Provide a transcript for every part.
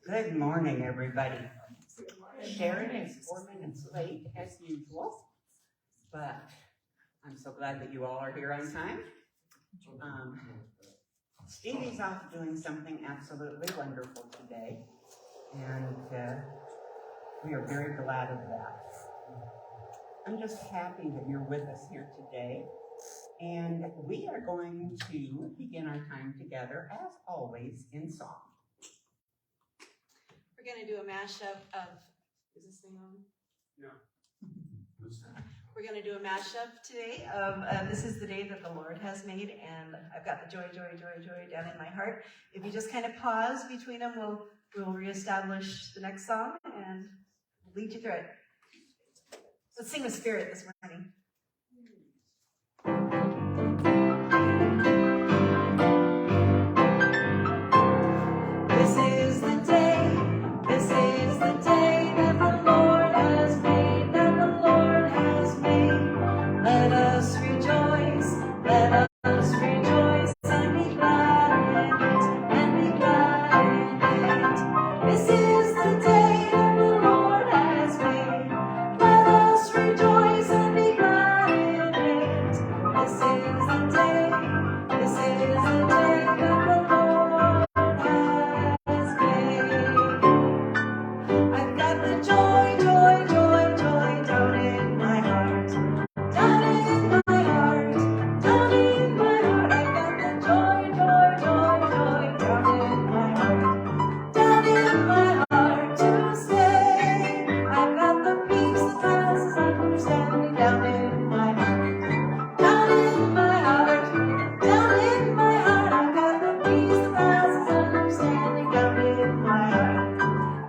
Good morning, everybody. Sharon is 4 minutes late, as usual, but I'm so glad that you all are here on time. Stevie's off doing something absolutely wonderful today, and we are very glad of that. I'm just happy that you're with us here today, and we are going to begin our time together, as always, in song. We're going to do a mashup of, is this thing on? Yeah. We're going to do a mashup today of This Is the Day That the Lord Has Made, and I've got the joy, joy, joy, joy down in my heart. If you just kind of pause between them, we'll reestablish the next song and lead you through it. Let's sing with spirit this morning. This is the day that the Lord has made, that the Lord has made. Let us rejoice and be glad in it, and be glad in it. This is the day that the Lord has made. Let us rejoice and be glad in it. This is the day that the Lord has made. I've got the joy, joy, joy, joy down in my heart. Down in my heart, down in my heart. I've got the joy, joy, joy, joy down in my heart. Down in my heart to stay. I've got the peace that passes understanding down in my heart. Down in my heart, down in my heart. I've got the peace that passes understanding down in my heart.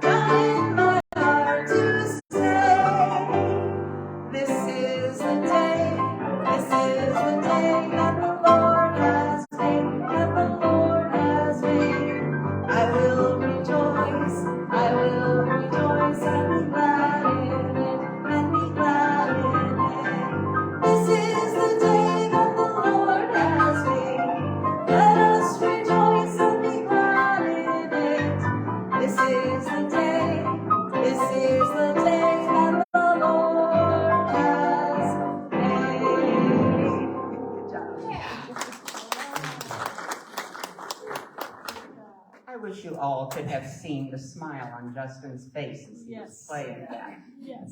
Down in my heart to stay. This is the day that the Lord has made, that the Lord has made. I will rejoice and be glad in it, and be glad in it. This is the day that the Lord has made. Let us rejoice and be glad in it. This is the day that the Lord has made. Good job. I wish you all could have seen the smile on Justin's face as he was playing that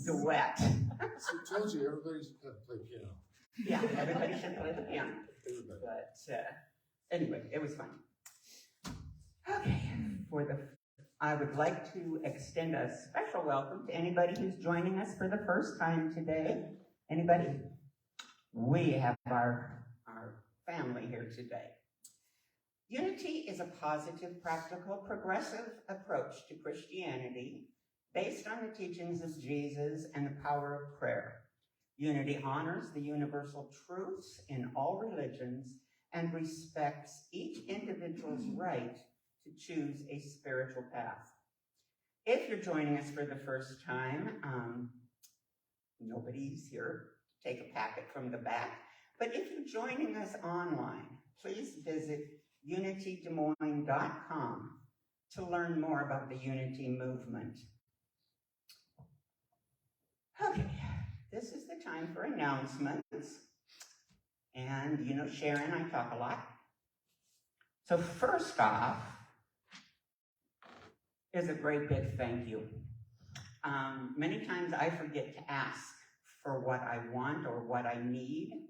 duet. So I told you, everybody should play piano. Yeah, everybody should play the piano. Everybody. But anyway, it was fun. Okay, I would like to extend a special welcome to anybody who's joining us for the first time today. Anybody? We have our family here today. Unity is a positive, practical, progressive approach to Christianity based on the teachings of Jesus and the power of prayer. Unity honors the universal truths in all religions and respects each individual's right to choose a spiritual path. If you're joining us for the first time, nobody's here to take a packet from the back, but if you're joining us online, please visit unitydesmoines.com to learn more about the Unity movement. Okay, this is the time for announcements. And you know Sharon, I talk a lot. So first off is a great big thank you. Many times I forget to ask for what I want or what I need.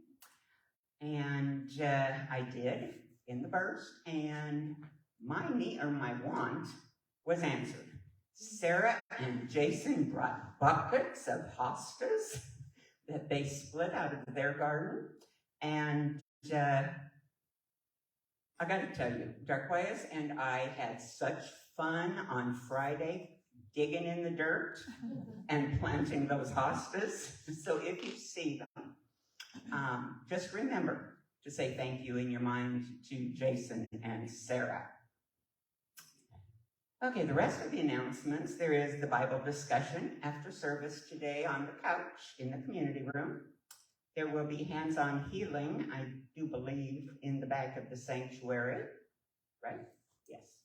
And I did in the burst, and my need or my want was answered. Sarah and Jason brought buckets of hostas that they split out of their garden. And I got to tell you, Darquez and I had such fun on Friday digging in the dirt and planting those hostas. So if you see them, just remember to say thank you in your mind to Jason and Sarah. Okay, the rest of the announcements, there is the Bible discussion after service today on the couch in the community room. There will be hands-on healing, I do believe, in the back of the sanctuary, right? Yes.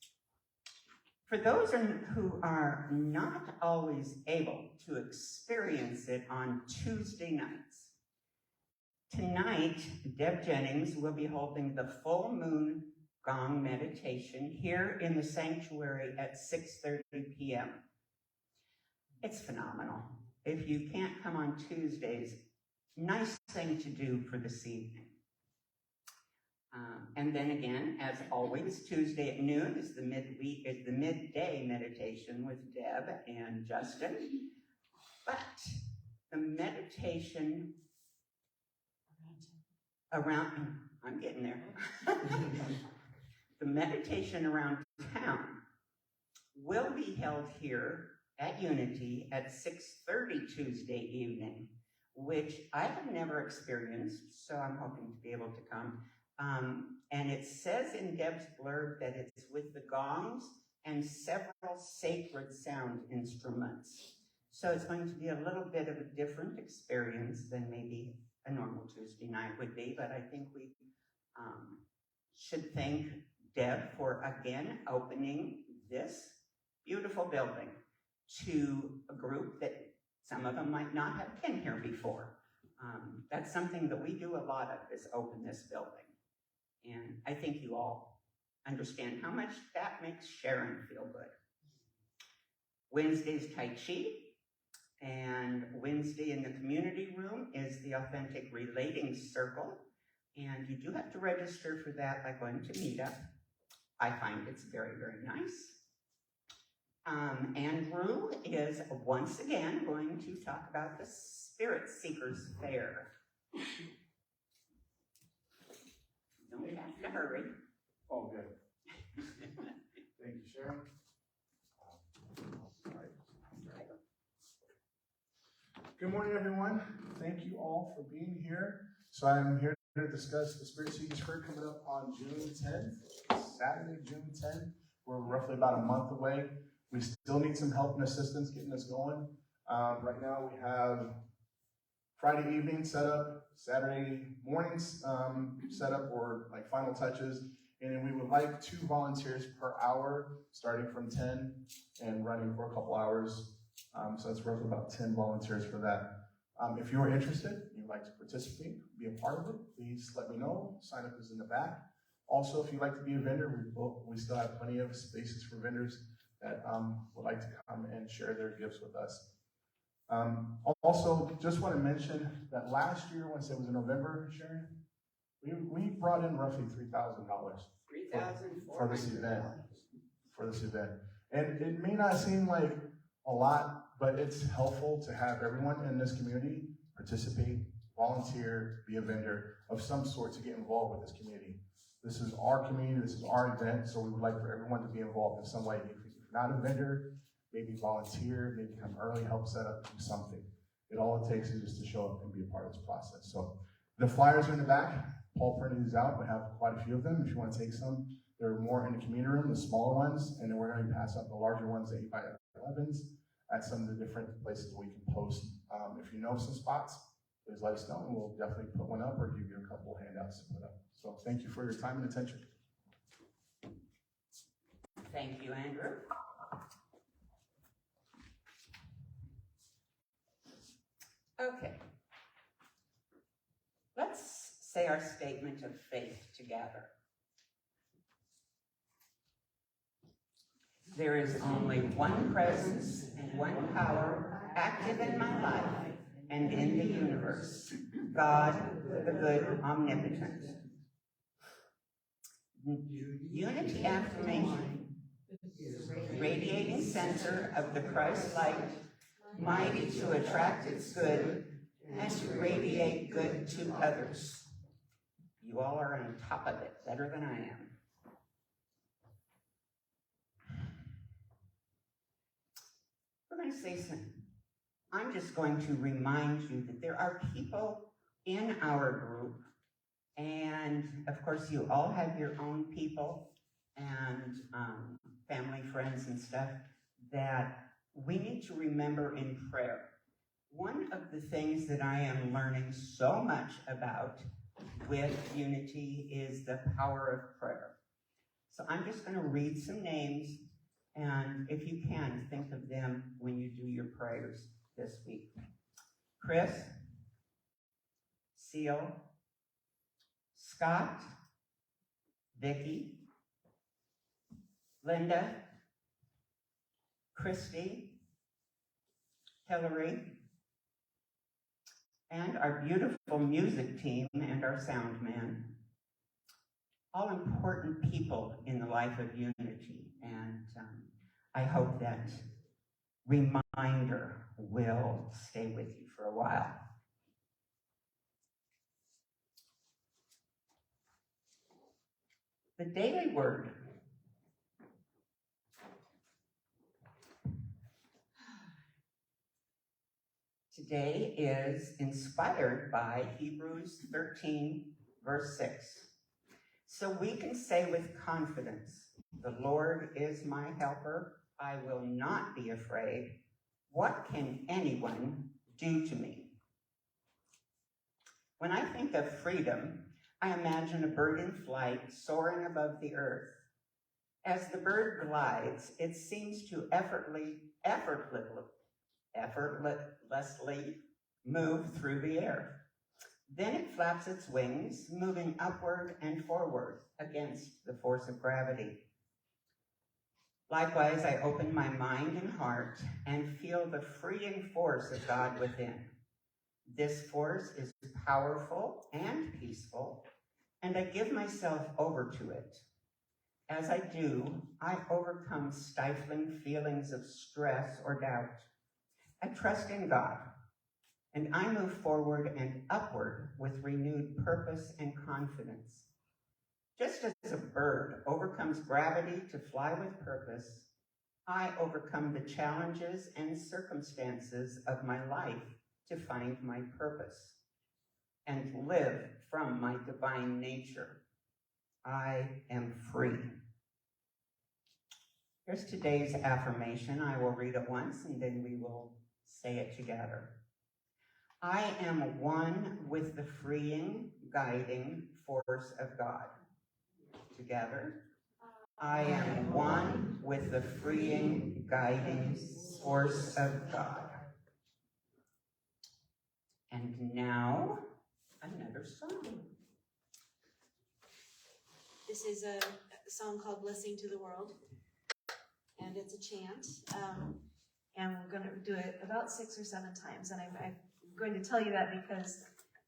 For those who are not always able to experience it on Tuesday nights, tonight, Deb Jennings will be holding the full moon gong meditation here in the sanctuary at 6:30 p.m. It's phenomenal. If you can't come on Tuesdays, nice thing to do for this evening. And then again, as always, Tuesday at noon is the midday meditation with Deb and Justin. But the meditation around, I'm getting there. The meditation around town will be held here at Unity at 6:30 Tuesday evening, which I have never experienced, so I'm hoping to be able to come. And it says in Deb's blurb that it's with the gongs and several sacred sound instruments. So it's going to be a little bit of a different experience than maybe a normal Tuesday night would be, but I think we should thank Deb for again opening this beautiful building to a group that some of them might not have been here before. That's something that we do a lot of, is open this building. And I think you all understand how much that makes Sharon feel good. Wednesday's Tai Chi, and Wednesday in the community room is the Authentic Relating Circle. And you do have to register for that by going to Meetup. I find it's very, very nice. Andrew is once again going to talk about the Spirit Seekers Fair. Don't have to hurry. Oh, good. Thank you, Sharon. Good morning, everyone. Thank you all for being here. So I'm here to discuss the Spirit Seekers Fair coming up on June 10th, Saturday, June 10th. We're roughly about a month away. We still need some help and assistance getting this going. Right now we have Friday evening set up, Saturday mornings set up, or like final touches. And then we would like 2 volunteers per hour, starting from 10 and running for a couple hours. So that's roughly about 10 volunteers for that. If you're interested, you'd like to participate, be a part of it, please let me know. Sign up is in the back. Also, if you'd like to be a vendor, we still have plenty of spaces for vendors that would like to come and share their gifts with us. Also, just want to mention that last year, once it was in November, Sharon, we brought in roughly $3,000 for this event. And it may not seem like a lot, but it's helpful to have everyone in this community participate, volunteer, be a vendor of some sort to get involved with this community. This is our community, this is our event, so we would like for everyone to be involved in some way. If you're not a vendor, maybe volunteer, maybe come early, help set up, do something. All it takes is just to show up and be a part of this process. So the flyers are in the back. Paul printed these out. We have quite a few of them. If you want to take some, they're more in the community room, the smaller ones, and then we're going to pass out the larger ones, the 8x11s, at some of the different places we can post. If you know some spots, please let us know, and we'll definitely put one up or give you a couple handouts to put up. So thank you for your time and attention. Thank you, Andrew. Okay. Let's say our statement of faith together. There is only one presence and one power active in my life and in the universe, God, the good, omnipotent. Unity affirmation, radiating center of the Christ light, mighty to attract its good and to radiate good to others. You all are on top of it, better than I am. We're going to say something. I'm just going to remind you that there are people in our group, and of course you all have your own people and family, friends and stuff that we need to remember in prayer. One of the things that I am learning so much about with Unity is the power of prayer. So I'm just going to read some names, and if you can, think of them when you do your prayers this week. Chris, Seal, Scott, Vicki, Linda, Christy, Hillary, and our beautiful music team and our sound man. All important people in the life of Unity, and I hope that reminder will stay with you for a while. The daily word. Today is inspired by Hebrews 13, verse 6. So we can say with confidence, the Lord is my helper. I will not be afraid. What can anyone do to me? When I think of freedom, I imagine a bird in flight soaring above the earth. As the bird glides, it seems to effortlessly move through the air. Then it flaps its wings, moving upward and forward against the force of gravity. Likewise, I open my mind and heart and feel the freeing force of God within. This force is powerful and peaceful, and I give myself over to it. As I do, I overcome stifling feelings of stress or doubt. I trust in God, and I move forward and upward with renewed purpose and confidence. Just as a bird overcomes gravity to fly with purpose, I overcome the challenges and circumstances of my life to find my purpose and live from my divine nature. I am free. Here's today's affirmation. I will read it once and then we will say it together. I am one with the freeing, guiding force of God. Together. I am one with the freeing, guiding force of God. And now, another song. This is a song called Blessing to the World, and it's a chant, and we're going to do it about 6 or 7 times, and I'm going to tell you that because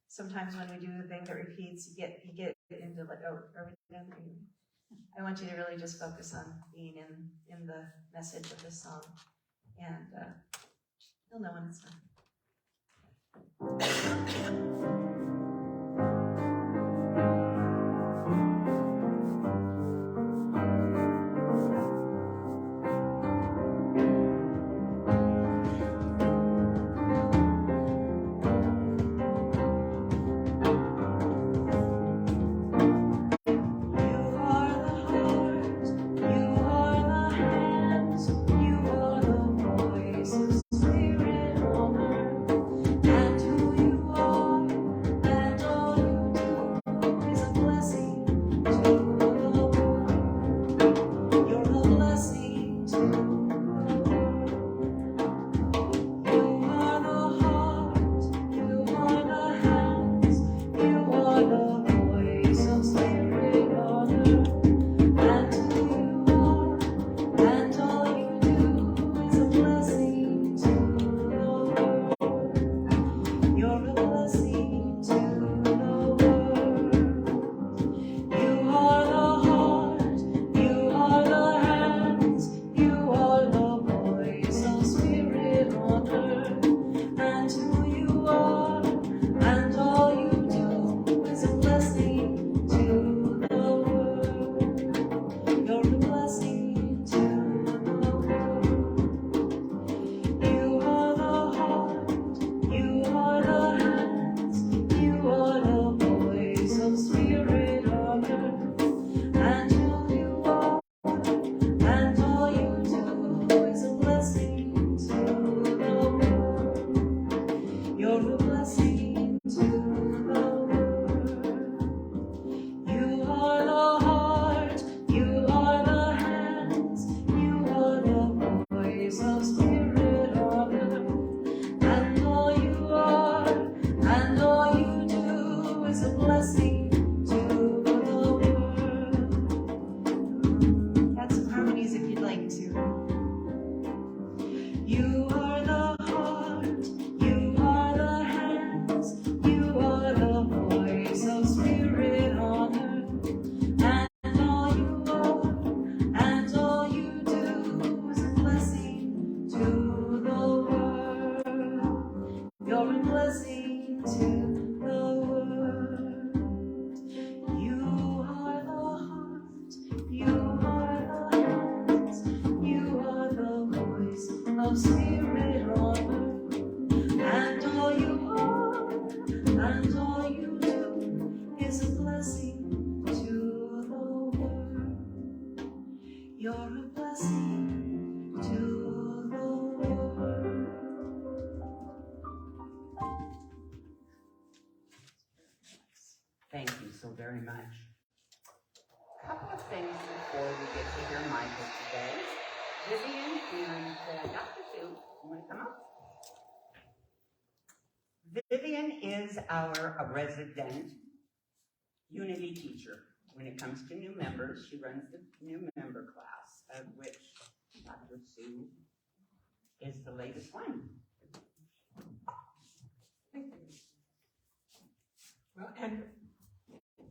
sometimes when we do the thing that repeats, you get into like, oh, are we done? I want you to really just focus on being in the message of this song, and you'll know when it's done. spirit on earth, and all you are, and all you do is a blessing to the world. You're a blessing to the world. Thank you so very much. A couple of things before we get to hear Michael today. Vivian and Dr. Sue, you want to come up? Vivian is our resident Unity teacher. When it comes to new members, she runs the new member class, of which Dr. Sue is the latest one. Well, and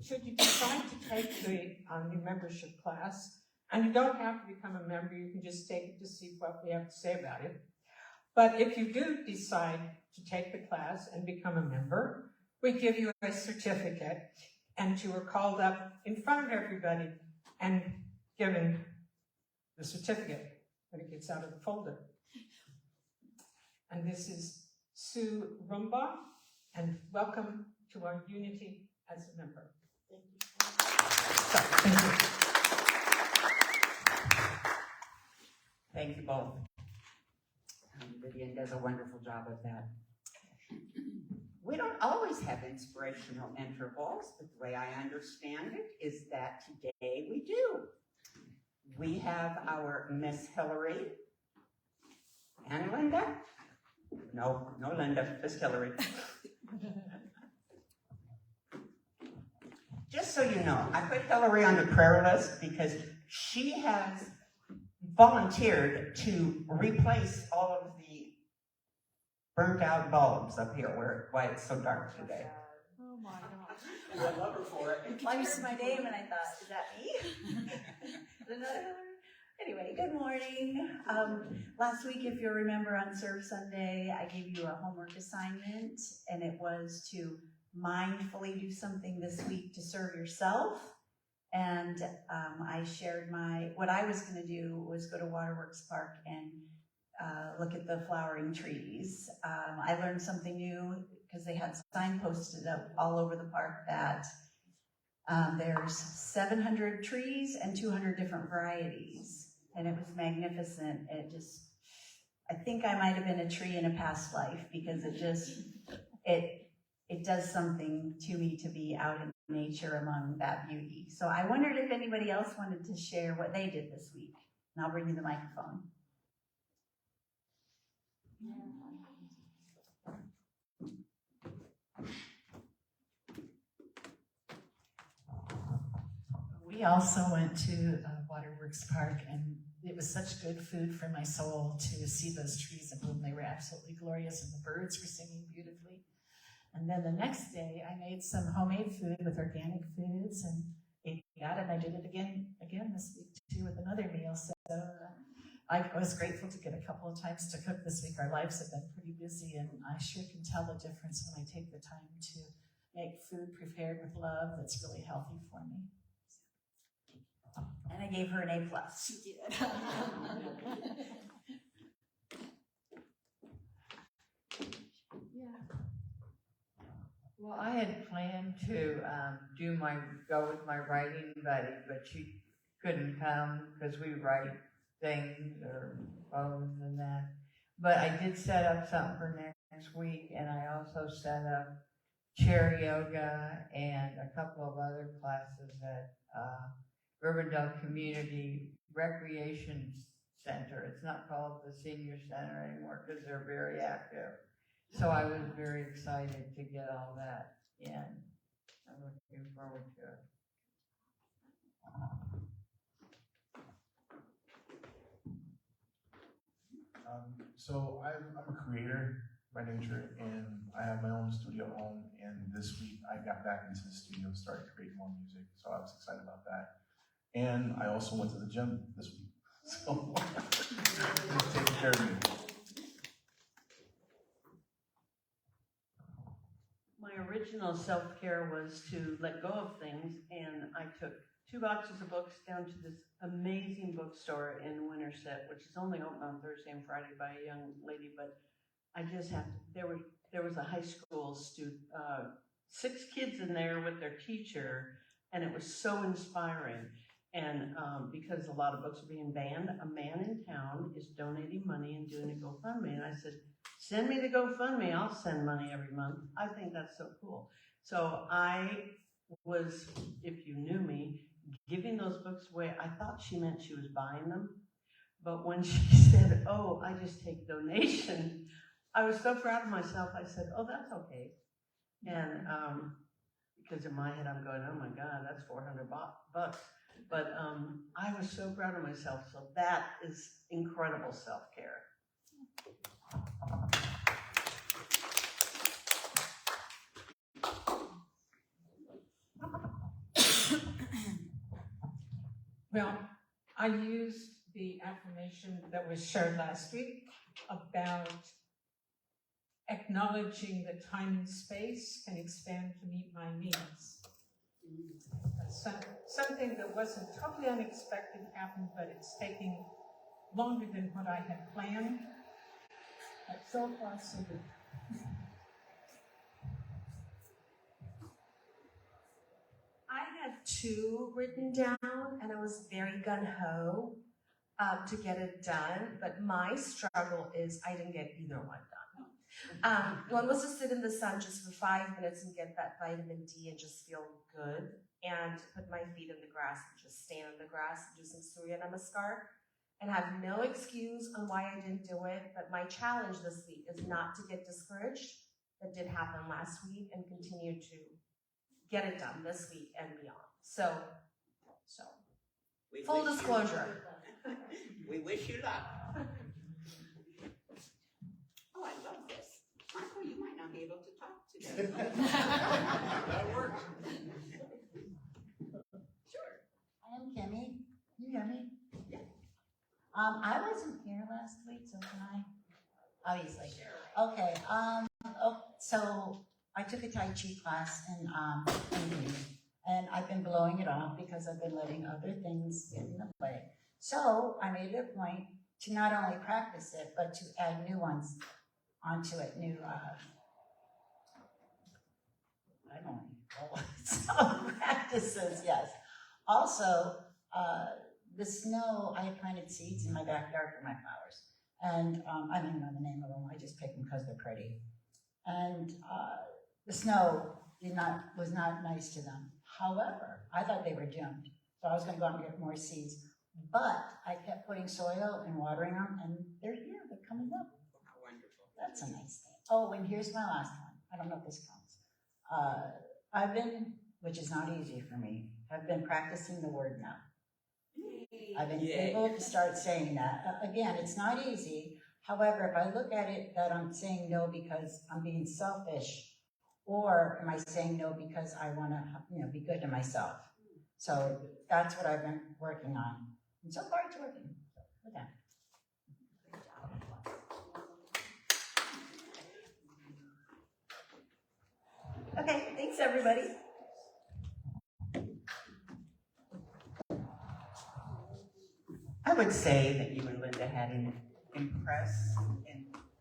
should you decide to take the new membership class, and you don't have to become a member, you can just take it to see what we have to say about it. But if you do decide to take the class and become a member, we give you a certificate, and you are called up in front of everybody and given the certificate when it gets out of the folder. And this is Sue Rumbaugh, and welcome to our Unity as a member. Thank you. Thank you. Thank you both. Vivian does a wonderful job of that. We don't always have inspirational intervals, but the way I understand it is that today we do. We have our Miss Hillary and Linda. No Linda, just Hillary. Just so you know, I put Hillary on the prayer list because she has volunteered to replace all of the burnt out bulbs up here why it's so dark today. Oh my gosh. I love her for it. I used my name and I thought, is that me? Anyway, good morning. Last week, if you remember on Serve Sunday, I gave you a homework assignment, and it was to mindfully do something this week to serve yourself. And I shared what I was going to do was go to Waterworks Park and look at the flowering trees. I learned something new because they had sign posted up all over the park that there's 700 trees and 200 different varieties. And it was magnificent. I think I might have been a tree in a past life because it does something to me to be out in nature among that beauty. So I wondered if anybody else wanted to share what they did this week. And I'll bring you the microphone. We also went to Waterworks Park, and it was such good food for my soul to see those trees in bloom. They were absolutely glorious, and the birds were singing beautifully. And then the next day, I made some homemade food with organic foods and ate that, and I did it again this week too with another meal. So I was grateful to get a couple of times to cook this week. Our lives have been pretty busy, and I sure can tell the difference when I take the time to make food prepared with love that's really healthy for me. And I gave her an A+. She did. Well, I had planned to go with my writing buddy, but she couldn't come because we write things or poems and that. But I did set up something for next week, and I also set up chair yoga and a couple of other classes at Urbandale Community Recreation Center. It's not called the Senior Center anymore because they're very active. So I was very excited to get all that in. I'm looking forward to it. So I'm a creator by nature, and I have my own studio home. And this week I got back into the studio and started creating more music. So I was excited about that. And I also went to the gym this week. So just taking care of me. My original self-care was to let go of things, and I took 2 boxes of books down to this amazing bookstore in Winterset, which is only open on Thursday and Friday by a young lady, but I just have to, there was a high school student, 6 kids in there with their teacher, and it was so inspiring. And because a lot of books are being banned, a man in town is donating money and doing a GoFundMe. And I said, send me the GoFundMe, I'll send money every month. I think that's so cool. So I was, if you knew me, giving those books away. I thought she meant she was buying them. But when she said, oh, I just take donations, I was so proud of myself. I said, oh, that's okay. And because in my head I'm going, oh my God, that's $400 bucks. But I was so proud of myself. So that is incredible self-care. Well, I used the affirmation that was shared last week about acknowledging that time and space can expand to meet my needs. Something that wasn't totally unexpected happened, but it's taking longer than what I had planned. But so far, so good. I had 2 written down, and I was very gung-ho to get it done, but my struggle is I didn't get either one done. One was to sit in the sun just for 5 minutes and get that vitamin D and just feel good, and put my feet in the grass and just stand in the grass and do some Surya Namaskar, and have no excuse on why I didn't do it, but my challenge this week is not to get discouraged. That did happen last week, and continue to get it done this week and beyond. So We full wish you- disclosure. We wish you luck. Oh, I love this. Michael, you might not be able to talk today. That works. Sure. I am Kimmy. You hear me? Yeah. I wasn't here last week, so can I? Obviously. Okay. So I took a Tai Chi class and I've been blowing it off because I've been letting other things get in the way. So I made it a point to not only practice it, but to add new ones onto it. I don't know. Some practices, yes. Also, the snow, I planted seeds in my backyard for my flowers. And I don't know the name of them, I just pick them because they're pretty. And the snow was not nice to them. However, I thought they were doomed. So I was gonna go out and get more seeds. But I kept putting soil and watering them, and they're here, they're coming up. How wonderful. That's a nice thing. Oh, and here's my last one. I don't know if this counts. I've been, which is not easy for me, I've been practicing the word no. I've been able to start saying that. Again, it's not easy. However, if I look at it that I'm saying no because I'm being selfish, or am I saying no because I want to, be good to myself? So that's what I've been working on. And so far it's working. So, with that. Okay, thanks everybody. I would say that you and Linda had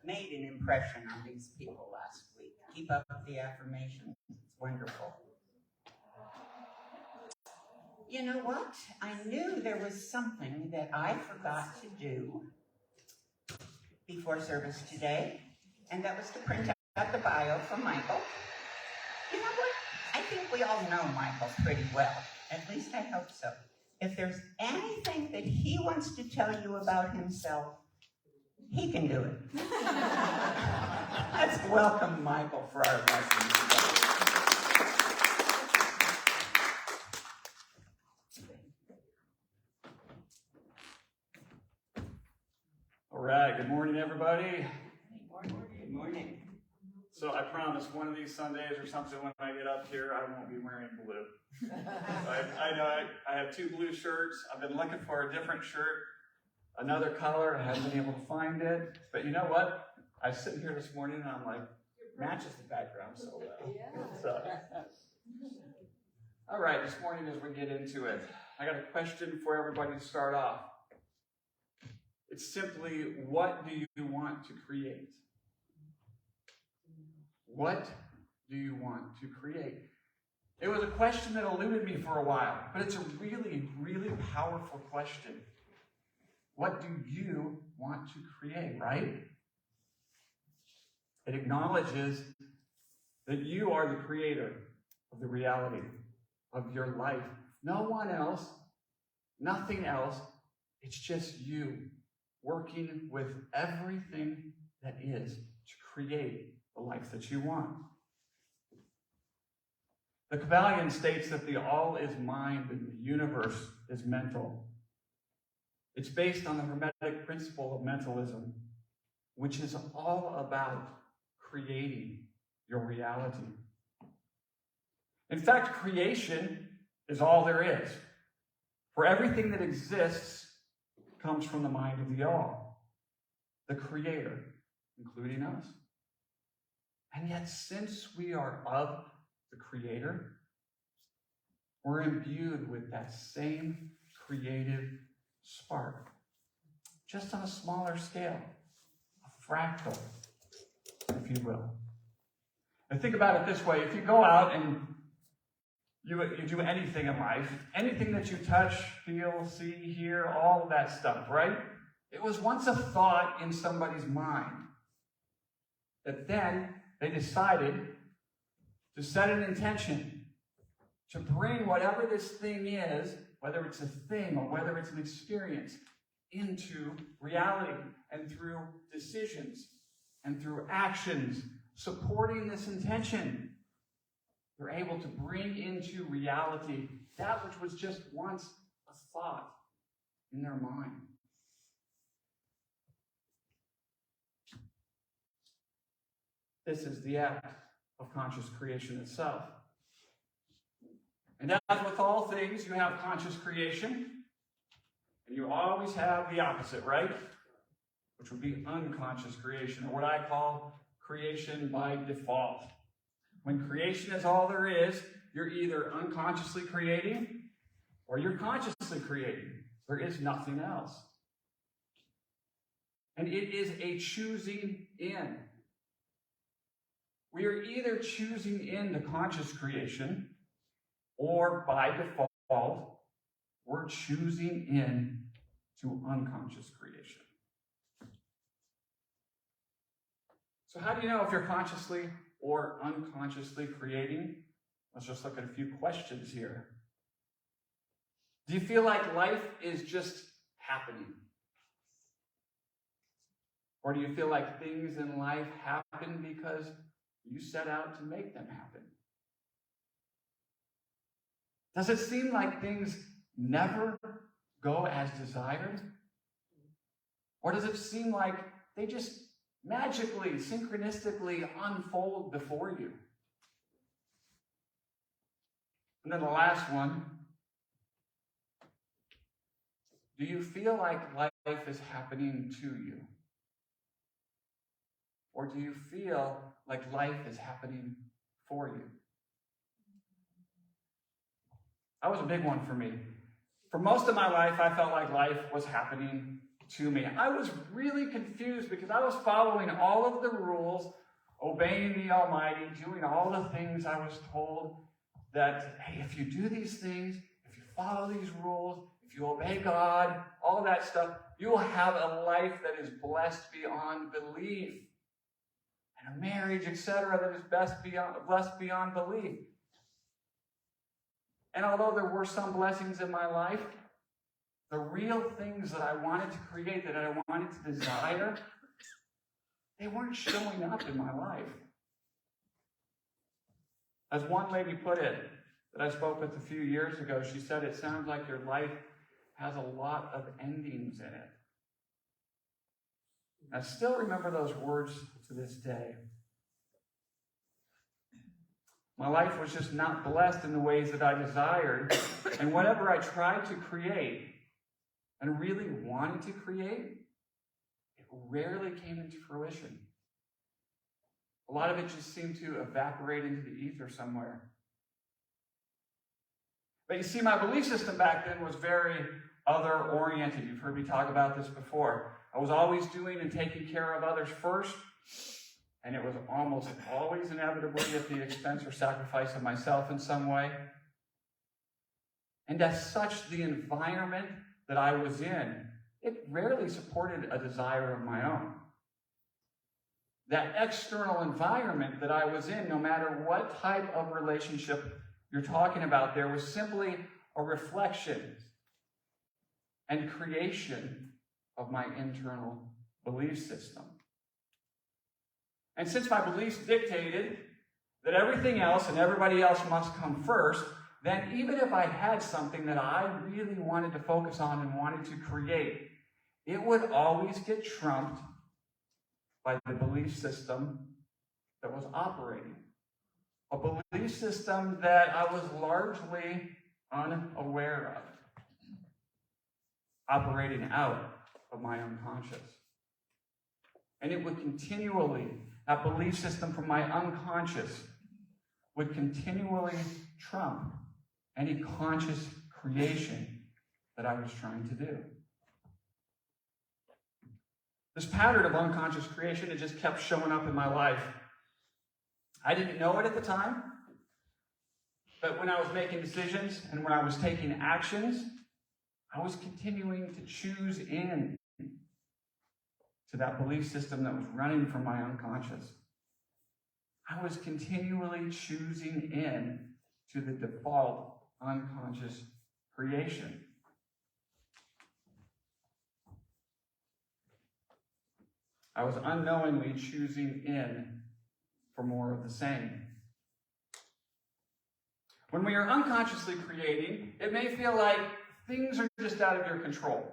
made an impression on these people last week. Keep up the affirmations. It's wonderful. You know what? I knew there was something that I forgot to do before service today, and that was to print out the bio from Michael. You know what? I think we all know Michael pretty well. At least I hope so. If there's anything that he wants to tell you about himself, he can do it. Let's welcome Michael for our lesson today. All right, good morning, everybody. Good morning. So I promise one of these Sundays or something when I get up here, I won't be wearing blue. I know I have 2 blue shirts. I've been looking for a different shirt, another color. I haven't been able to find it. But you know what? I was sitting here this morning and I'm like, matches the background so well. So, All right, this morning as we get into it, I got a question for everybody to start off. It's simply, what do you want to create? What do you want to create? It was a question that eluded me for a while, but it's a really, really powerful question. What do you want to create, right? It acknowledges that you are the creator of the reality of your life. No one else, nothing else. It's just you working with everything that is to create the life that you want. The Kabbalion states that the all is mind and the universe is mental. It's based on the Hermetic principle of mentalism, which is all about creating your reality. In fact, creation is all there is. For everything that exists comes from the mind of the all, the creator, including us. And yet, since we are of the creator, we're imbued with that same creative spark, just on a smaller scale, a fractal, if you will. And think about it this way: if you go out and you do anything in life, anything that you touch, feel, see, hear, all of that stuff, right? It was once a thought in somebody's mind that then they decided to set an intention to bring whatever this thing is, whether it's a thing or whether it's an experience, into reality, and through decisions and through actions supporting this intention, they're able to bring into reality that which was just once a thought in their mind. This is the act of conscious creation itself. And as with all things, you have conscious creation, and you always have the opposite, right? Which would be unconscious creation, or what I call creation by default. When creation is all there is, you're either unconsciously creating or you're consciously creating. There is nothing else. And it is a choosing in. We are either choosing into conscious creation, or by default, we're choosing in to unconscious creation. So how do you know if you're consciously or unconsciously creating? Let's just look at a few questions here. Do you feel like life is just happening? Or do you feel like things in life happen because you set out to make them happen? Does it seem like things never go as desired? Or does it seem like they just magically, synchronistically unfold before you? And then the last one, do you feel like life is happening to you? Or do you feel like life is happening for you? That was a big one for me. For most of my life, I felt like life was happening to me. I was really confused because I was following all of the rules, obeying the Almighty, doing all the things I was told that, hey, if you do these things, if you follow these rules, if you obey God, all that stuff, you will have a life that is blessed beyond belief. And a marriage, etc., that is blessed beyond belief. And although there were some blessings in my life, the real things that I wanted to create, that I wanted to desire, they weren't showing up in my life. As one lady put it, that I spoke with a few years ago, she said, it sounds like your life has a lot of endings in it. I still remember those words to this day. My life was just not blessed in the ways that I desired. And whatever I tried to create and really wanted to create, it rarely came into fruition. A lot of it just seemed to evaporate into the ether somewhere. But you see, my belief system back then was very other-oriented. You've heard me talk about this before. I was always doing and taking care of others first, and it was almost always inevitably at the expense or sacrifice of myself in some way. And as such, the environment that I was in, it rarely supported a desire of my own. That external environment that I was in, no matter what type of relationship you're talking about, there was simply a reflection and creation of my internal belief system. And since my beliefs dictated that everything else and everybody else must come first, then even if I had something that I really wanted to focus on and wanted to create, it would always get trumped by the belief system that was operating. A belief system that I was largely unaware of, operating out of my unconscious. And it would continually, that belief system from my unconscious would continually trump any conscious creation that I was trying to do. This pattern of unconscious creation, it just kept showing up in my life. I didn't know it at the time, but when I was making decisions and when I was taking actions, I was continuing to choose in to that belief system that was running from my unconscious. I was continually choosing in to the default unconscious creation. I was unknowingly choosing in for more of the same. When we are unconsciously creating, it may feel like things are just out of your control,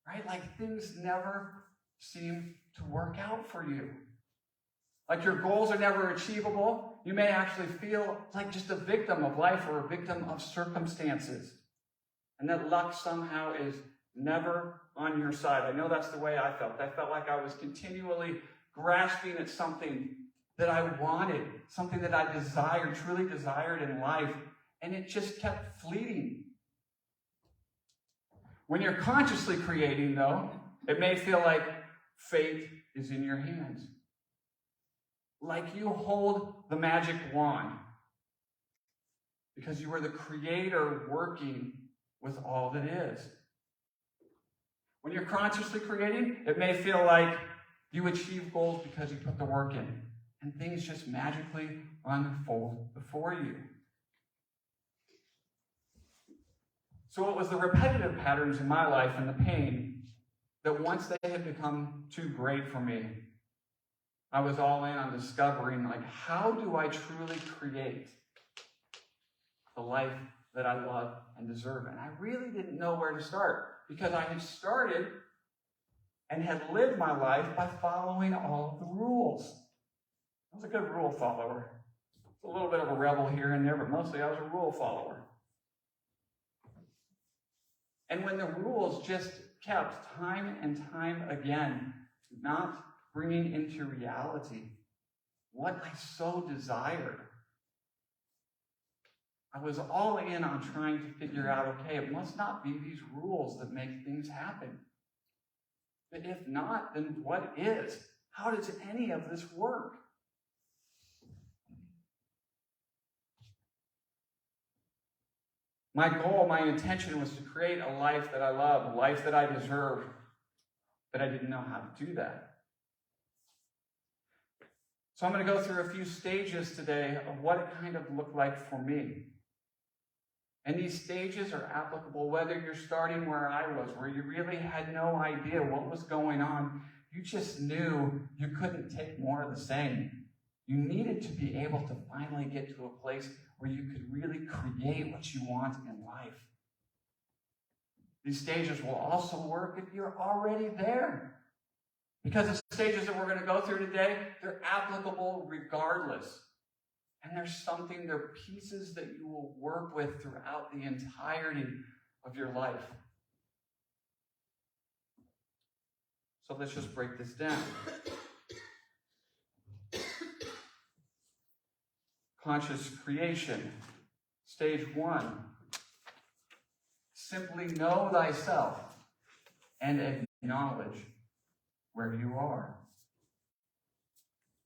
right? Like things never seem to work out for you. Like your goals are never achievable. You may actually feel like just a victim of life or a victim of circumstances. And that luck somehow is never on your side. I know that's the way I felt. I felt like I was continually grasping at something that I wanted, something that I desired, truly desired in life, and it just kept fleeting. When you're consciously creating, though, it may feel like fate is in your hands. Like you hold the magic wand because you are the creator working with all that is. When you're consciously creating, it may feel like you achieve goals because you put the work in, and things just magically unfold before you. So it was the repetitive patterns in my life and the pain that once they had become too great for me, I was all in on discovering, like, how do I truly create the life that I love and deserve? And I really didn't know where to start because I had started and had lived my life by following all of the rules. I was a good rule follower. A little bit of a rebel here and there, but mostly I was a rule follower. And when the rules just kept time and time again not bringing into reality what I so desired, I was all in on trying to figure out, okay, it must not be these rules that make things happen. But if not, then what is? How does any of this work? My goal, my intention was to create a life that I love, a life that I deserve, but I didn't know how to do that. So I'm going to go through a few stages today of what it kind of looked like for me. And these stages are applicable whether you're starting where I was, where you really had no idea what was going on. You just knew you couldn't take more of the same. You needed to be able to finally get to a place where you could really create what you want in life. These stages will also work if you're already there. Because the stages that we're going to go through today, they're applicable regardless. And they're pieces that you will work with throughout the entirety of your life. So let's just break this down. Conscious creation. Stage 1, Simply know thyself and acknowledge where you are.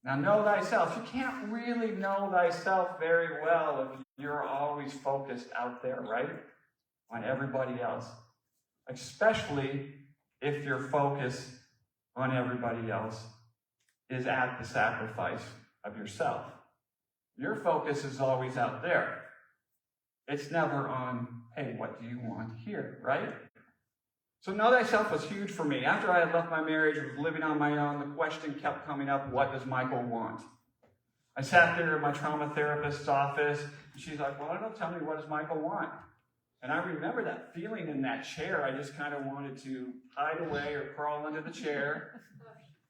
Now, know thyself. You can't really know thyself very well if you're always focused out there, right? On everybody else. Especially if your focus on everybody else is at the sacrifice of yourself. Your focus is always out there. It's never on, hey, what do you want here, right? So know thyself was huge for me. After I had left my marriage and was living on my own, the question kept coming up, what does Michael want? I sat there in my trauma therapist's office, and she's like, well, don't tell me, what does Michael want? And I remember that feeling in that chair. I just kind of wanted to hide away or crawl under the chair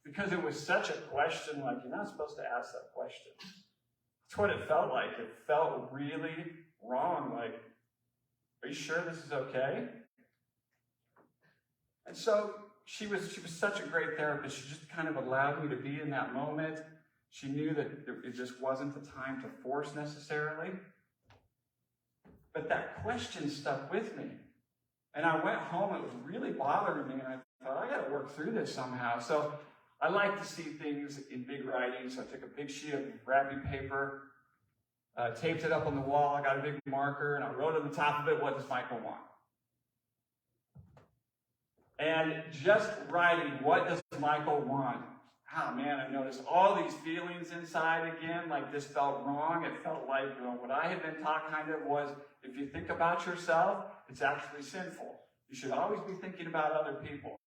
because it was such a question, like, you're not supposed to ask that question. That's what it felt like. It felt really wrong. Like, are you sure this is okay? And so she was such a great therapist. She just kind of allowed me to be in that moment. She knew that it just wasn't the time to force necessarily. But that question stuck with me. And I went home, it was really bothering me, and I thought, I got to work through this somehow. So I like to see things in big writing, so I took a big sheet of wrapping paper, taped it up on the wall, I got a big marker, and I wrote on the top of it, what does Michael want? And just writing, what does Michael want? Oh man, I noticed all these feelings inside again, like this felt wrong. It felt like what I had been taught kind of was, if you think about yourself, it's actually sinful. You should always be thinking about other people.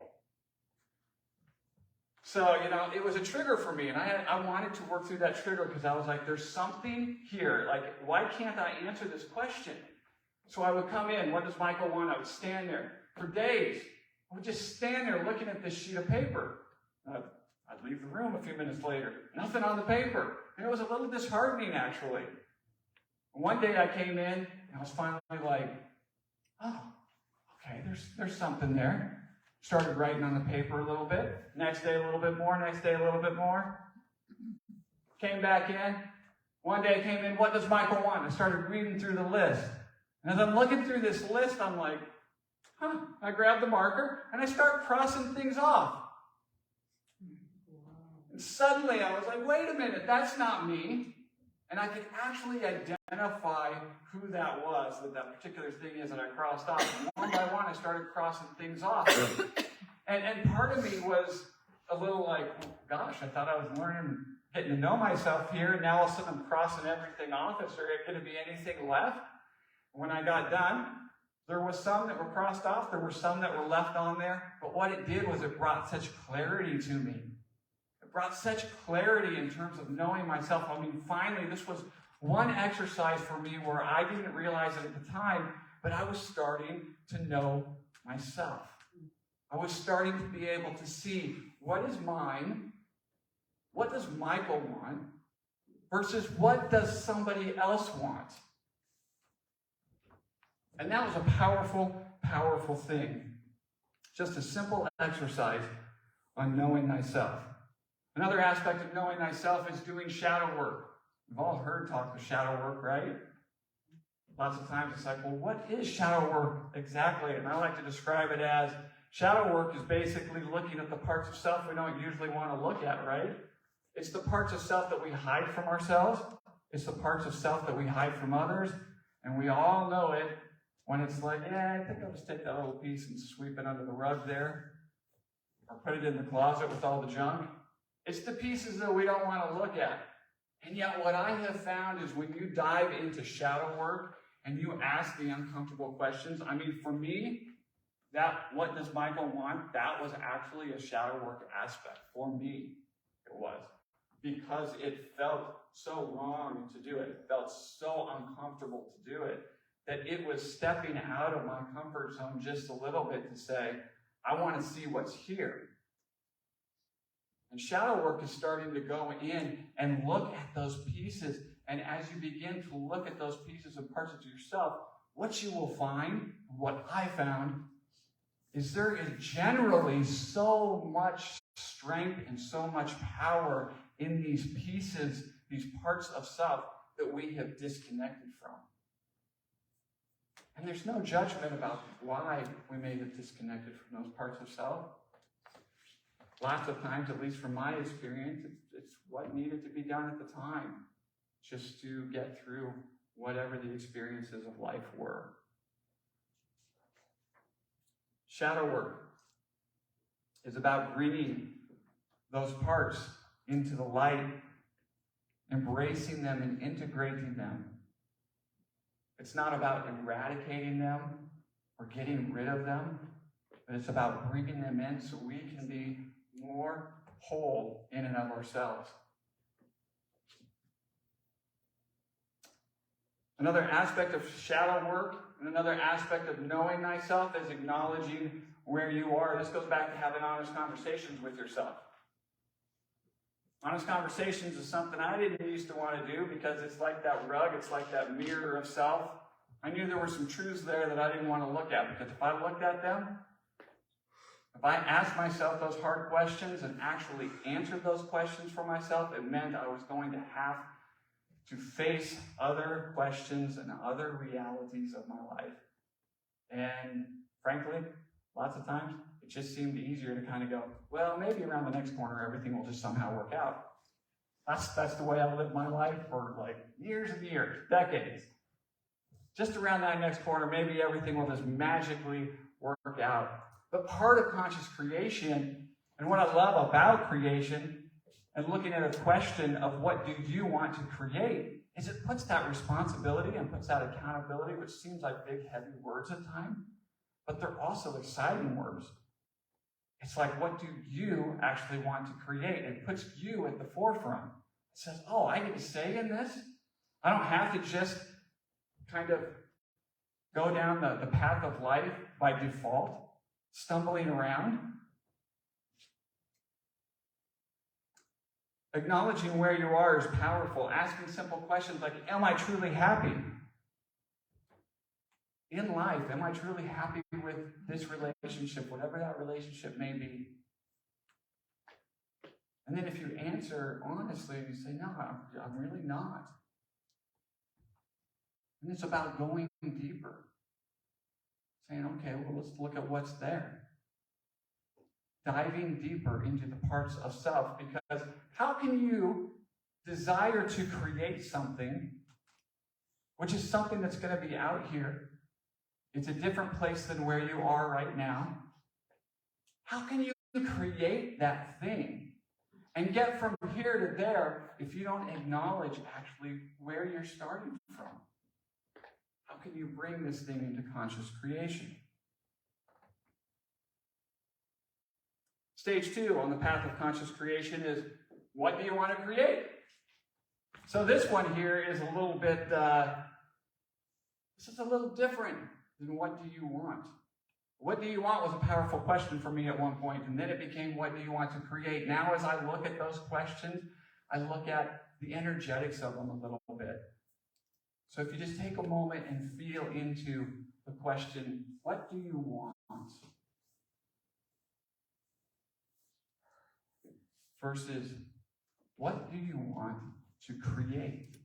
So, it was a trigger for me, and I wanted to work through that trigger because I was like, there's something here. Like, why can't I answer this question? So I would come in, what does Michael want? I would stand there for days. I would just stand there looking at this sheet of paper. I'd leave the room a few minutes later. Nothing on the paper. And it was a little disheartening, actually. One day I came in, and I was finally like, oh, okay, there's something there. Started writing on the paper a little bit. Next day a little bit more. Next day a little bit more. Came back in. One day I came in, what does Michael want? I started reading through the list. And as I'm looking through this list, I'm like, I grabbed the marker, and I start crossing things off. And suddenly I was like, wait a minute, that's not me. And I could actually identify who that was, that particular thing is that I crossed off. And one by one, I started crossing things off. And part of me was a little like, gosh, I thought I was learning, getting to know myself here, and now all of a sudden I'm crossing everything off. Is there going to be anything left? When I got done, there was some that were crossed off, there were some that were left on there, but what it did was it brought such clarity to me. It brought such clarity in terms of knowing myself. I mean, finally, this was one exercise for me where I didn't realize it at the time, but I was starting to know myself. I was starting to be able to see what is mine, what does Michael want, versus what does somebody else want. And that was a powerful, powerful thing. Just a simple exercise on knowing thyself. Another aspect of knowing thyself is doing shadow work. We've all heard talk of shadow work, right? Lots of times it's like, well, what is shadow work exactly? And I like to describe it as, shadow work is basically looking at the parts of self we don't usually want to look at, right? It's the parts of self that we hide from ourselves. It's the parts of self that we hide from others. And we all know it. When it's like, yeah, I think I'll just take that little piece and sweep it under the rug there, or put it in the closet with all the junk. It's the pieces that we don't want to look at. And yet what I have found is when you dive into shadow work and you ask the uncomfortable questions, I mean, for me, that what does Michael want, that was actually a shadow work aspect. For me, it was. Because it felt so wrong to do it. It felt so uncomfortable to do it. That it was stepping out of my comfort zone just a little bit to say, I want to see what's here. And shadow work is starting to go in and look at those pieces. And as you begin to look at those pieces and parts of yourself, what you will find, what I found, is there is generally so much strength and so much power in these pieces, these parts of self that we have disconnected from. And there's no judgment about why we may get disconnected from those parts of self. Lots of times, at least from my experience, it's what needed to be done at the time, just to get through whatever the experiences of life were. Shadow work is about bringing those parts into the light, embracing them and integrating them. It's not about eradicating them or getting rid of them, but it's about bringing them in so we can be more whole in and of ourselves. Another aspect of shadow work and another aspect of knowing thyself is acknowledging where you are. This goes back to having honest conversations with yourself. Honest conversations is something I didn't used to want to do because it's like that rug, it's like that mirror of self. I knew there were some truths there that I didn't want to look at, because if I looked at them, if I asked myself those hard questions and actually answered those questions for myself, it meant I was going to have to face other questions and other realities of my life. And frankly, lots of times, it just seemed easier to kind of go, well, maybe around the next corner, everything will just somehow work out. That's the way I lived my life for like years and years, decades. Just around that next corner, maybe everything will just magically work out. But part of conscious creation, and what I love about creation, and looking at a question of what do you want to create, is it puts that responsibility and puts that accountability, which seems like big, heavy words at times, but they're also exciting words. It's like, what do you actually want to create? It puts you at the forefront. It says, oh, I get to say in this? I don't have to just kind of go down the path of life by default, stumbling around. Acknowledging where you are is powerful. Asking simple questions like, am I truly happy? In life, am I truly happy with this relationship, whatever that relationship may be? And then if you answer honestly and you say, no, I'm really not. And it's about going deeper. Saying, okay, well, let's look at what's there. Diving deeper into the parts of self, because how can you desire to create something, which is something that's going to be out here? It's a different place than where you are right now. How can you create that thing and get from here to there if you don't acknowledge actually where you're starting from? How can you bring this thing into conscious creation? Stage 2 on the path of conscious creation is, what do you want to create? So this one here is a little bit, this is a little different than what do you want? What do you want was a powerful question for me at one point, and then it became, what do you want to create? Now as I look at those questions, I look at the energetics of them a little bit. So if you just take a moment and feel into the question, what do you want? Versus, what do you want to create?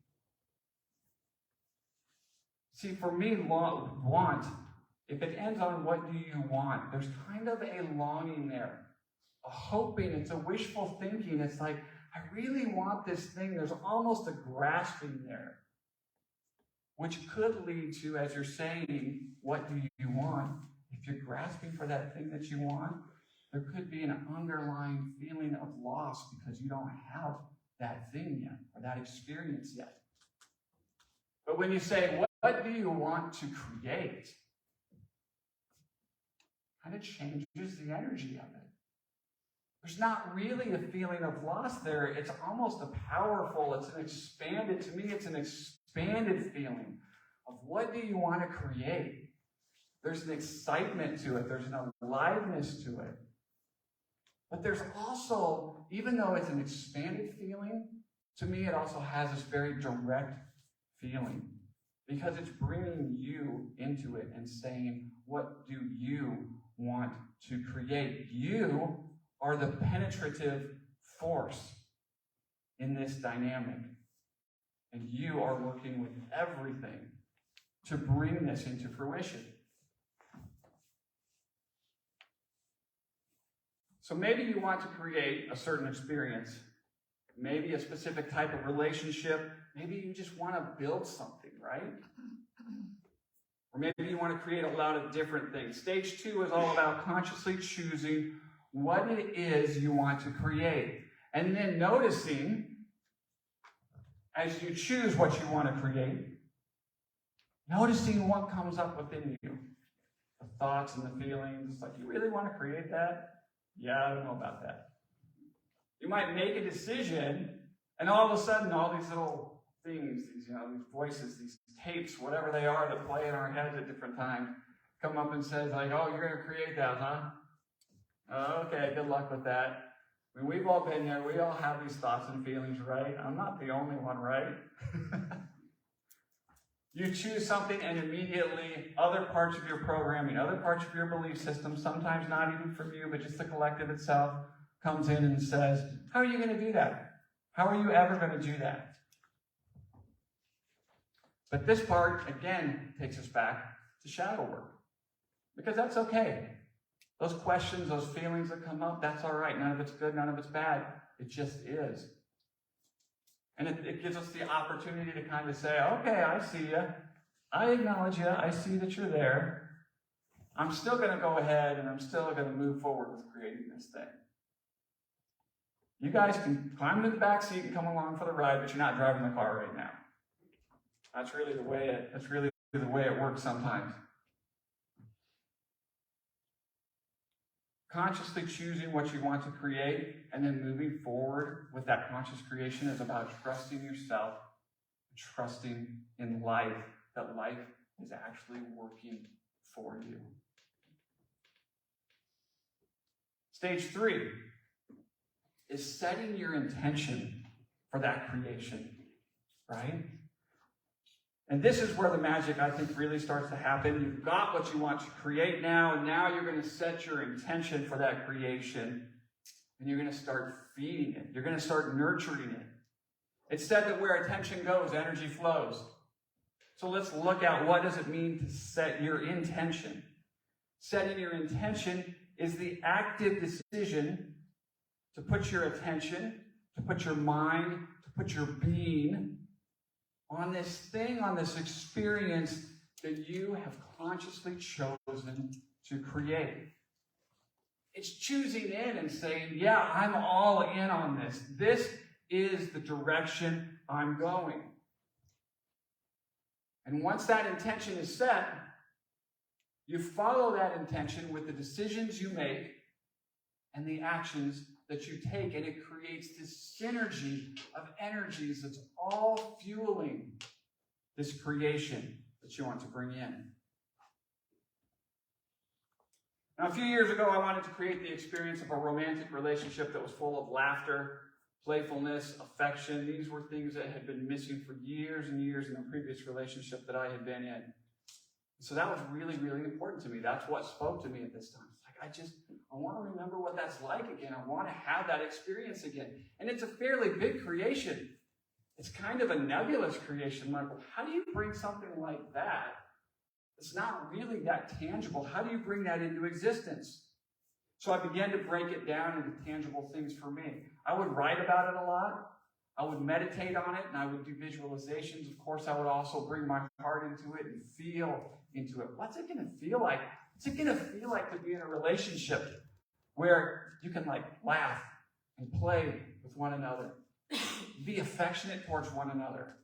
See, for me, want, if it ends on what do you want, there's kind of a longing there, a hoping, it's a wishful thinking. It's like, I really want this thing. There's almost a grasping there, which could lead to, as you're saying, what do you want? If you're grasping for that thing that you want, there could be an underlying feeling of loss because you don't have that thing yet, or that experience yet. But when you say, what do you want to create? Kind of changes the energy of it. There's not really a feeling of loss there. It's almost a powerful, it's an expanded, to me, it's an expanded feeling of what do you want to create? There's an excitement to it. There's an aliveness to it. But there's also, even though it's an expanded feeling, to me it also has this very direct feeling. Because it's bringing you into it and saying, what do you want to create? You are the penetrative force in this dynamic. And you are working with everything to bring this into fruition. So maybe you want to create a certain experience, maybe a specific type of relationship, maybe you just want to build something, right? Or maybe you want to create a lot of different things. Stage 2 is all about consciously choosing what it is you want to create. And then noticing, as you choose what you want to create, noticing what comes up within you. The thoughts and the feelings. It's like, you really want to create that? Yeah, I don't know about that. You might make a decision, and all of a sudden, all these little things, these voices, these tapes, whatever they are that play in our heads at different times, come up and says like, oh, you're going to create that, huh? Oh, okay, good luck with that. I mean, we've all been there. We all have these thoughts and feelings, right? I'm not the only one, right? You choose something and immediately other parts of your programming, other parts of your belief system, sometimes not even from you, but just the collective itself, comes in and says, how are you going to do that? How are you ever going to do that? But this part, again, takes us back to shadow work. Because that's okay. Those questions, those feelings that come up, that's all right. None of it's good, none of it's bad. It just is. And it gives us the opportunity to kind of say, okay, I see you. I acknowledge you. I see that you're there. I'm still going to go ahead and I'm still going to move forward with creating this thing. You guys can climb into the back seat and come along for the ride, but you're not driving the car right now. That's really the way it works sometimes. Consciously choosing what you want to create and then moving forward with that conscious creation is about trusting yourself, trusting in life, that life is actually working for you. Stage 3 is setting your intention for that creation, right? And this is where the magic, I think, really starts to happen. You've got what you want to create now, and now you're going to set your intention for that creation, and you're going to start feeding it. You're going to start nurturing it. It's said that where attention goes, energy flows. So let's look at what does it mean to set your intention. Setting your intention is the active decision to put your attention, to put your mind, to put your being on this thing, on this experience that you have consciously chosen to create. It's choosing in and saying, yeah, I'm all in on this. This is the direction I'm going. And once that intention is set, you follow that intention with the decisions you make and the actions that you take, and it creates this synergy of energies that's all fueling this creation that you want to bring in. Now, a few years ago, I wanted to create the experience of a romantic relationship that was full of laughter, playfulness, affection. These were things that had been missing for years and years in the previous relationship that I had been in. So that was really, really important to me. That's what spoke to me at this time. It's like, I want to remember what that's like again. I want to have that experience again. And it's a fairly big creation. It's kind of a nebulous creation. Michael, how do you bring something like that? It's not really that tangible. How do you bring that into existence? So I began to break it down into tangible things for me. I would write about it a lot. I would meditate on it, and I would do visualizations. Of course, I would also bring my heart into it and feel into it. What's it going to feel like? What's it going to feel like to be in a relationship where you can laugh and play with one another, be affectionate towards one another,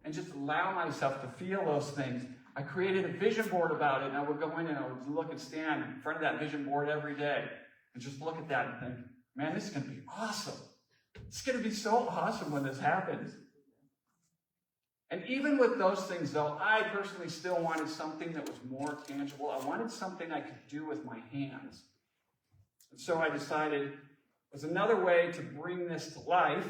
and just allow myself to feel those things? I created a vision board about it, and I would go in and I would look and stand in front of that vision board every day and just look at that and think, man, this is going to be awesome. It's going to be so awesome when this happens. And even with those things, though, I personally still wanted something that was more tangible. I wanted something I could do with my hands. And so I decided, as another way to bring this to life,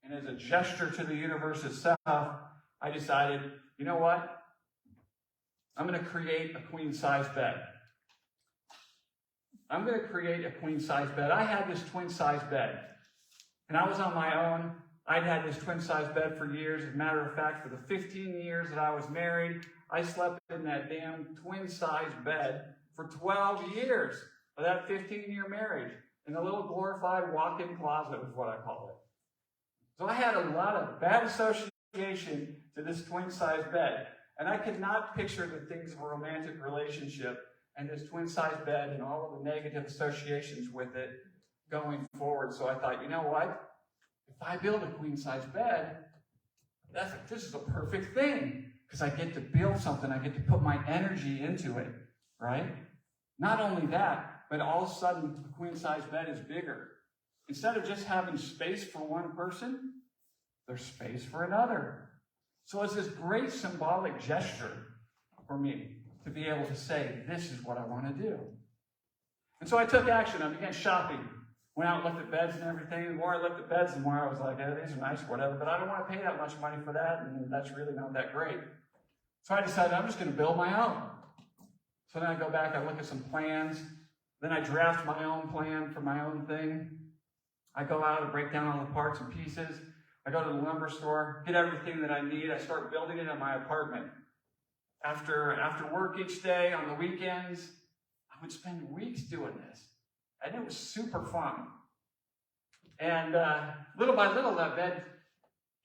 and as a gesture to the universe itself, I decided, you know what? I'm going to create a queen-size bed. I'm going to create a queen-size bed. I had this twin-size bed, and I was on my own. I'd had this twin-size bed for years. As a matter of fact, for the 15 years that I was married, I slept in that damn twin-size bed for 12 years of that 15-year marriage. In a little glorified walk-in closet was what I call it. So I had a lot of bad association to this twin-size bed. And I could not picture the things of a romantic relationship and this twin-size bed and all of the negative associations with it going forward. So I thought, you know what? If I build a queen-size bed, this is a perfect thing. Because I get to build something, I get to put my energy into it, right? Not only that, but all of a sudden the queen-size bed is bigger. Instead of just having space for one person, there's space for another. So it's this great symbolic gesture for me to be able to say, this is what I want to do. And so I took action. I began shopping. Went out and looked at beds and everything. The more I looked at beds, the more I was like, yeah, these are nice, whatever, but I don't want to pay that much money for that, and that's really not that great. So I decided I'm just going to build my own. So then I go back, I look at some plans, then I draft my own plan for my own thing. I go out and break down all the parts and pieces. I go to the lumber store, get everything that I need. I start building it in my apartment. After work each day, on the weekends, I would spend weeks doing this. And it was super fun. And little by little, that bed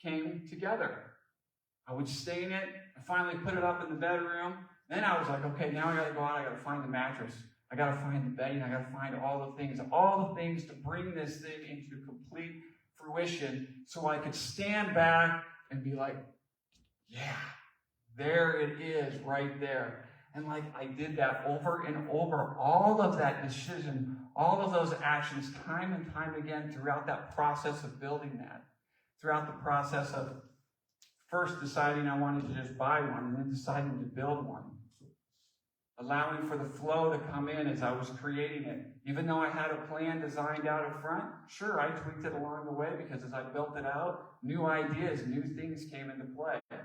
came together. I would stay in it. I finally put it up in the bedroom. Then I was like, okay, now I got to go out. I got to find the mattress. I got to find the bedding. I got to find all the things to bring this thing into complete fruition so I could stand back and be like, yeah, there it is right there. And like I did that over and over, all of that decision, all of those actions, time and time again throughout that process of building that, throughout the process of first deciding I wanted to just buy one and then deciding to build one. Allowing for the flow to come in as I was creating it. Even though I had a plan designed out up front, sure, I tweaked it along the way because as I built it out, new ideas, new things came into play. I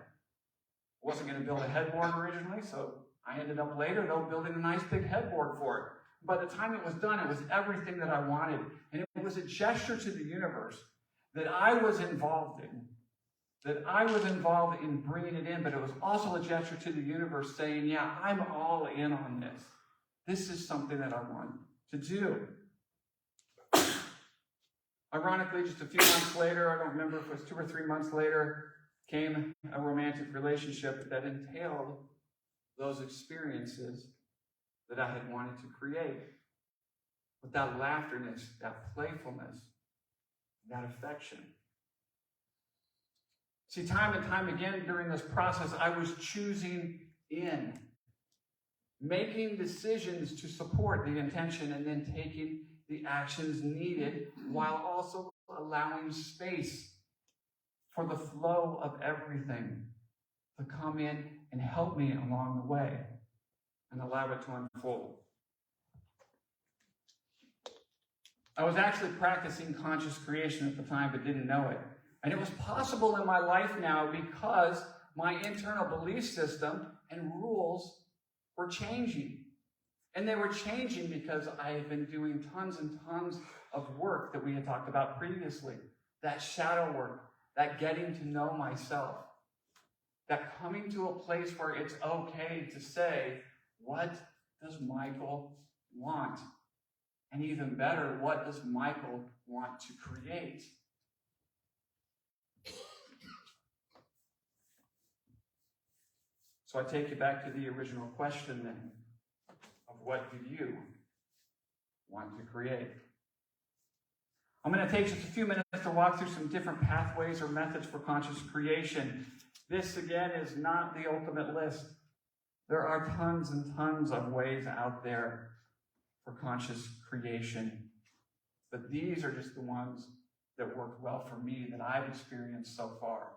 wasn't going to build a headboard originally, so I ended up later, though, building a nice big headboard for it. By the time it was done, it was everything that I wanted. And it was a gesture to the universe that I was involved in. That I was involved in bringing it in, but it was also a gesture to the universe saying, yeah, I'm all in on this. This is something that I want to do. Ironically, just a few months later, I don't remember if it was 2 or 3 months later, came a romantic relationship that entailed those experiences that I had wanted to create. With that laughterness, that playfulness, that affection. See, time and time again during this process, I was choosing in, making decisions to support the intention and then taking the actions needed while also allowing space for the flow of everything to come in and help me along the way and allow it to unfold. I was actually practicing conscious creation at the time but didn't know it. And it was possible in my life now because my internal belief system and rules were changing. And they were changing because I had been doing tons and tons of work that we had talked about previously. That shadow work, that getting to know myself, that coming to a place where it's okay to say, what does Michael want? And even better, what does Michael want to create? So I take you back to the original question then, of what do you want to create? I'm going to take just a few minutes to walk through some different pathways or methods for conscious creation. This, again, is not the ultimate list. There are tons and tons of ways out there for conscious creation. But these are just the ones that work well for me that I've experienced so far.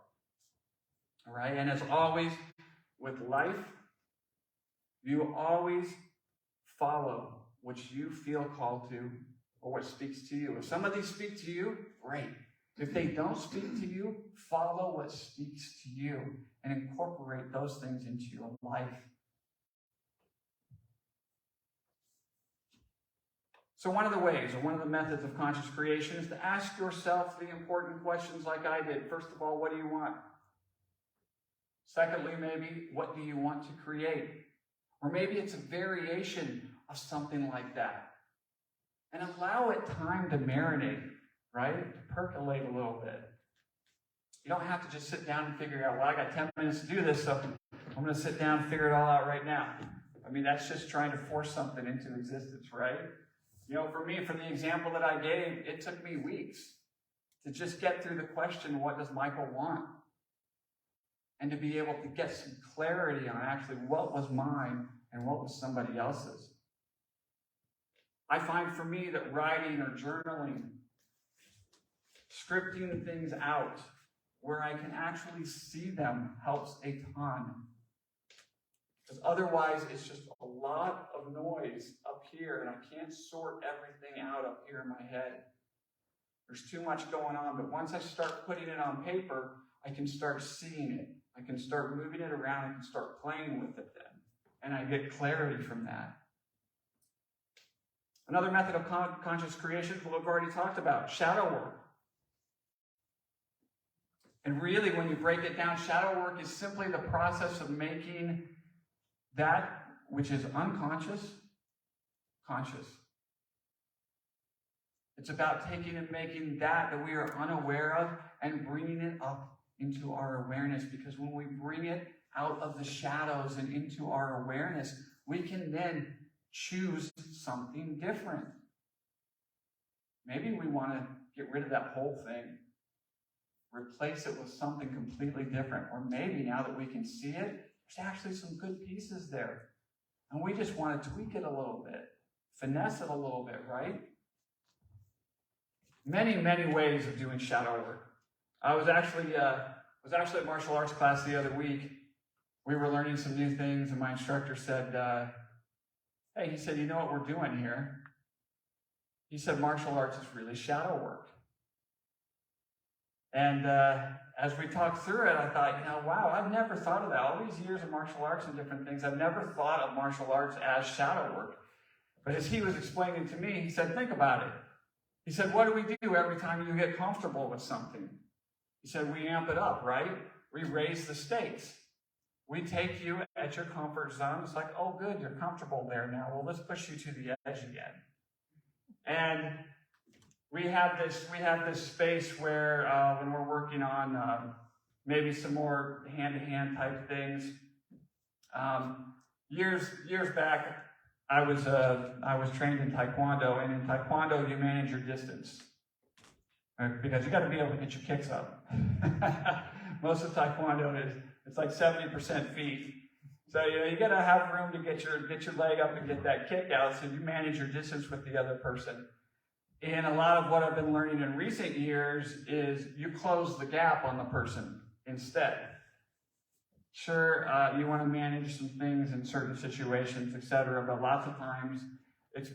All right, and as always, with life, you always follow what you feel called to or what speaks to you. If some of these speak to you, great. If they don't speak to you, follow what speaks to you and incorporate those things into your life. So one of the ways, or one of the methods of conscious creation is to ask yourself the important questions like I did. First of all, what do you want? Secondly, maybe, what do you want to create? Or maybe it's a variation of something like that. And allow it time to marinate, right? To percolate a little bit. You don't have to just sit down and figure out, well, I got 10 minutes to do this, so I'm going to sit down and figure it all out right now. I mean, that's just trying to force something into existence, right? You know, for me, for the example that I gave, it took me weeks to just get through the question, what does Michael want? And to be able to get some clarity on actually what was mine and what was somebody else's. I find for me that writing or journaling, scripting things out where I can actually see them helps a ton. Because otherwise, it's just a lot of noise up here, and I can't sort everything out up here in my head. There's too much going on, but once I start putting it on paper, I can start seeing it. I can start moving it around, I can start playing with it then. And I get clarity from that. Another method of conscious creation is what we've already talked about, shadow work. And really, when you break it down, shadow work is simply the process of making that which is unconscious, conscious. It's about taking and making that we are unaware of and bringing it up into our awareness, because when we bring it out of the shadows and into our awareness, we can then choose something different. Maybe we want to get rid of that whole thing, replace it with something completely different. Or maybe now that we can see it, there's actually some good pieces there. And we just want to tweak it a little bit, finesse it a little bit, right? Many, many ways of doing shadow work. I was actually at martial arts class the other week. We were learning some new things, and my instructor said, hey, he said, you know what we're doing here? He said, martial arts is really shadow work. And as we talked through it, I thought, wow, I've never thought of that. All these years of martial arts and different things, I've never thought of martial arts as shadow work. But as he was explaining to me, he said, think about it. He said, what do we do every time you get comfortable with something? He said, we amp it up, right? We raise the stakes. We take you at your comfort zone. It's like, oh, good, you're comfortable there now. Well, let's push you to the edge again. And we have this space where when we're working on maybe some more hand-to-hand type things. Years back, I was trained in Taekwondo, and in Taekwondo you manage your distance, right? Because you got to be able to get your kicks up. Most of Taekwondo it's like 70% feet. So you got to have room to get your leg up and get that kick out. So you manage your distance with the other person. And a lot of what I've been learning in recent years is you close the gap on the person instead. Sure, you want to manage some things in certain situations, etc. But lots of times it's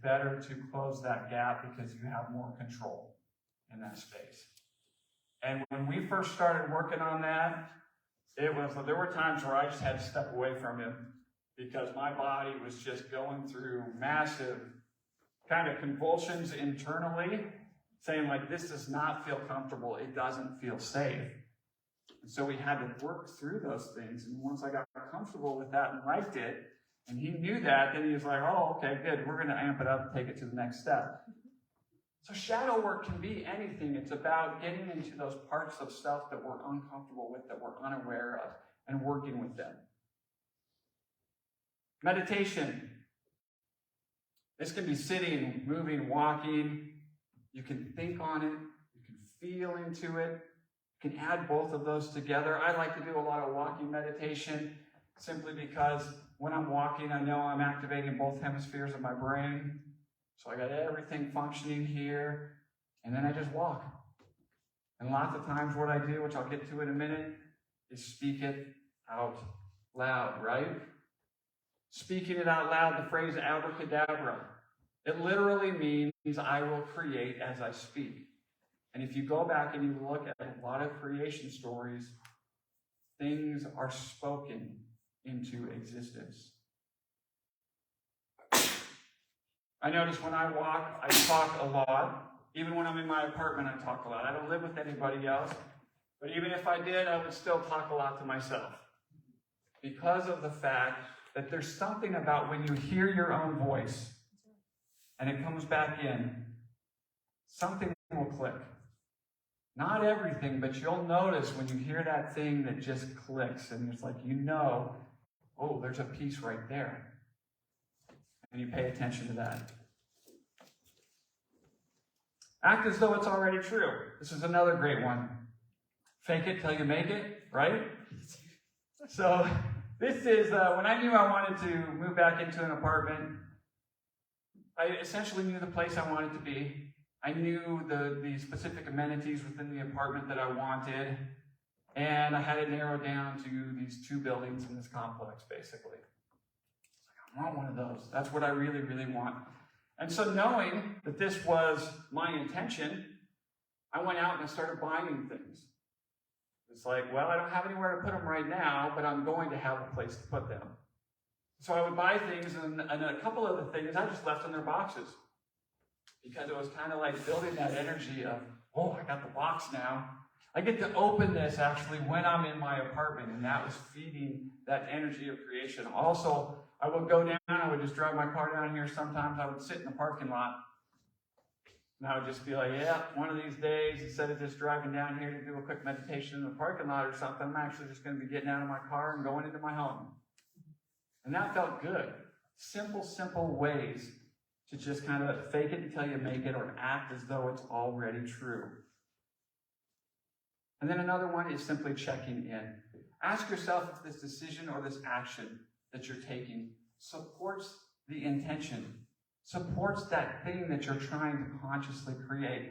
better to close that gap because you have more control in that space. And when we first started working on that, there were times where I just had to step away from him because my body was just going through massive kind of convulsions internally, saying like, this does not feel comfortable, it doesn't feel safe. And so we had to work through those things. And once I got comfortable with that and liked it, and he knew that, then he was like, oh, okay, good, we're going to amp it up and take it to the next step. So shadow work can be anything. It's about getting into those parts of self that we're uncomfortable with, that we're unaware of, and working with them. Meditation. This can be sitting, moving, walking. You can think on it. You can feel into it. You can add both of those together. I like to do a lot of walking meditation simply because when I'm walking, I know I'm activating both hemispheres of my brain. So I got everything functioning here, and then I just walk. And lots of times what I do, which I'll get to in a minute, is speak it out loud, right? Speaking it out loud, the phrase abracadabra, it literally means I will create as I speak. And if you go back and you look at a lot of creation stories, things are spoken into existence. I notice when I walk, I talk a lot. Even when I'm in my apartment, I talk a lot. I don't live with anybody else. But even if I did, I would still talk a lot to myself. Because of the fact that there's something about when you hear your own voice and it comes back in, something will click. Not everything, but you'll notice when you hear that thing that just clicks and it's like, you know, oh, there's a piece right there. And you pay attention to that. Act as though it's already true. This is another great one. Fake it till you make it, right? So this is, when I knew I wanted to move back into an apartment, I essentially knew the place I wanted to be. I knew the specific amenities within the apartment that I wanted, and I had it narrowed down to these 2 buildings in this complex, basically. I want one of those. That's what I really, really want. And so knowing that this was my intention, I went out and I started buying things. It's like, well, I don't have anywhere to put them right now, but I'm going to have a place to put them. So I would buy things, and a couple of the things I just left in their boxes. Because it was kind of like building that energy of, oh, I got the box now. I get to open this actually when I'm in my apartment, and that was feeding that energy of creation. Also, I would go down, I would just drive my car down here. Sometimes I would sit in the parking lot, and I would just be like, yeah, one of these days, instead of just driving down here to do a quick meditation in the parking lot or something, I'm actually just going to be getting out of my car and going into my home. And that felt good. Simple, simple ways to just kind of fake it until you make it or act as though it's already true. And then another one is simply checking in. Ask yourself if this decision or this action that you're taking supports the intention, supports that thing that you're trying to consciously create.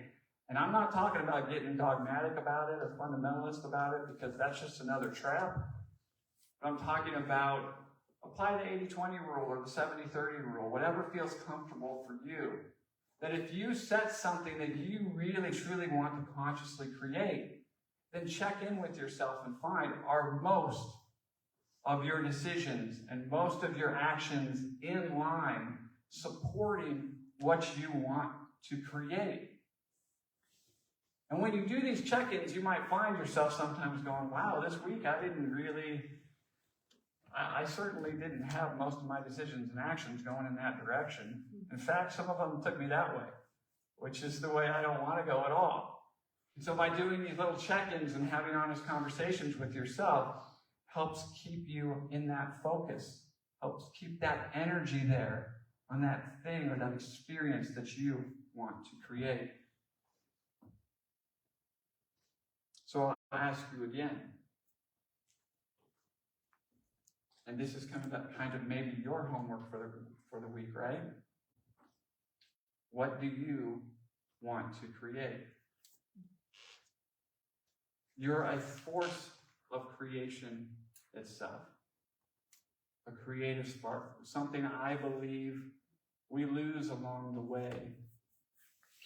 And I'm not talking about getting dogmatic about it or fundamentalist about it, because that's just another trap. But I'm talking about apply the 80-20 rule or the 70-30 rule, whatever feels comfortable for you. That if you set something that you really, truly want to consciously create, then check in with yourself and find, are most of your decisions and most of your actions in line supporting what you want to create? And when you do these check-ins, you might find yourself sometimes going, wow, this week I certainly didn't have most of my decisions and actions going in that direction. In fact, some of them took me that way, which is the way I don't want to go at all. And so by doing these little check-ins and having honest conversations with yourself helps keep you in that focus, helps keep that energy there on that thing or that experience that you want to create. So I'll ask you again, and this is kind of maybe your homework for the week, right? What do you want to create? You're a force of creation itself. A creative spark. Something I believe we lose along the way.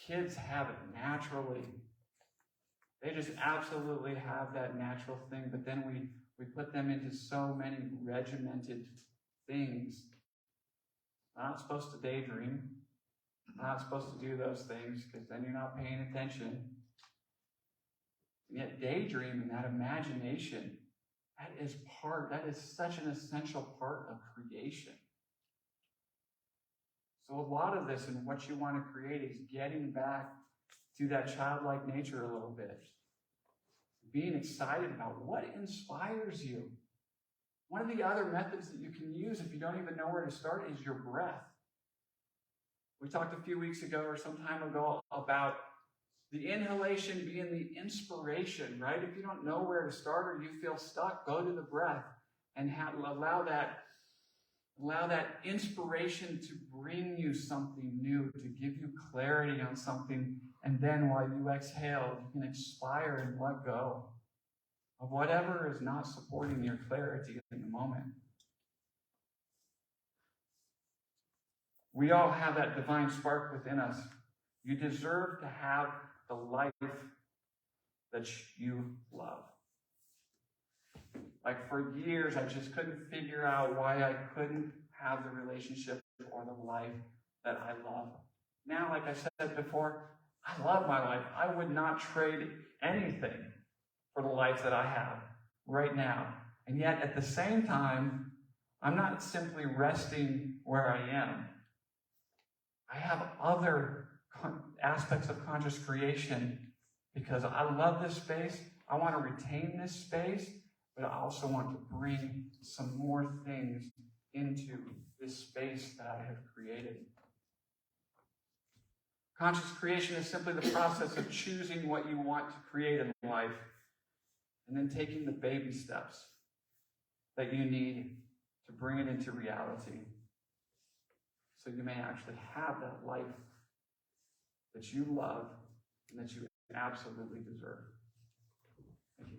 Kids have it naturally. They just absolutely have that natural thing, but then we put them into so many regimented things. I'm not supposed to daydream. I'm not supposed to do those things because then you're not paying attention. And yet daydream and that imagination, that is such an essential part of creation. So a lot of this and what you want to create is getting back to that childlike nature a little bit. Being excited about what inspires you. One of the other methods that you can use if you don't even know where to start is your breath. We talked a few weeks ago or some time ago about the inhalation being the inspiration, right? If you don't know where to start or you feel stuck, go to the breath and allow that inspiration to bring you something new, to give you clarity on something. And then while you exhale, you can expire and let go of whatever is not supporting your clarity in the moment. We all have that divine spark within us. You deserve to have the life that you love. Like for years, I just couldn't figure out why I couldn't have the relationship or the life that I love. Now, like I said before, I love my life. I would not trade anything for the life that I have right now. And yet, at the same time, I'm not simply resting where I am. I have other aspects of conscious creation because I love this space. I want to retain this space, but I also want to bring some more things into this space that I have created. Conscious creation is simply the process of choosing what you want to create in life and then taking the baby steps that you need to bring it into reality so you may actually have that life that you love and that you absolutely deserve. Thank you.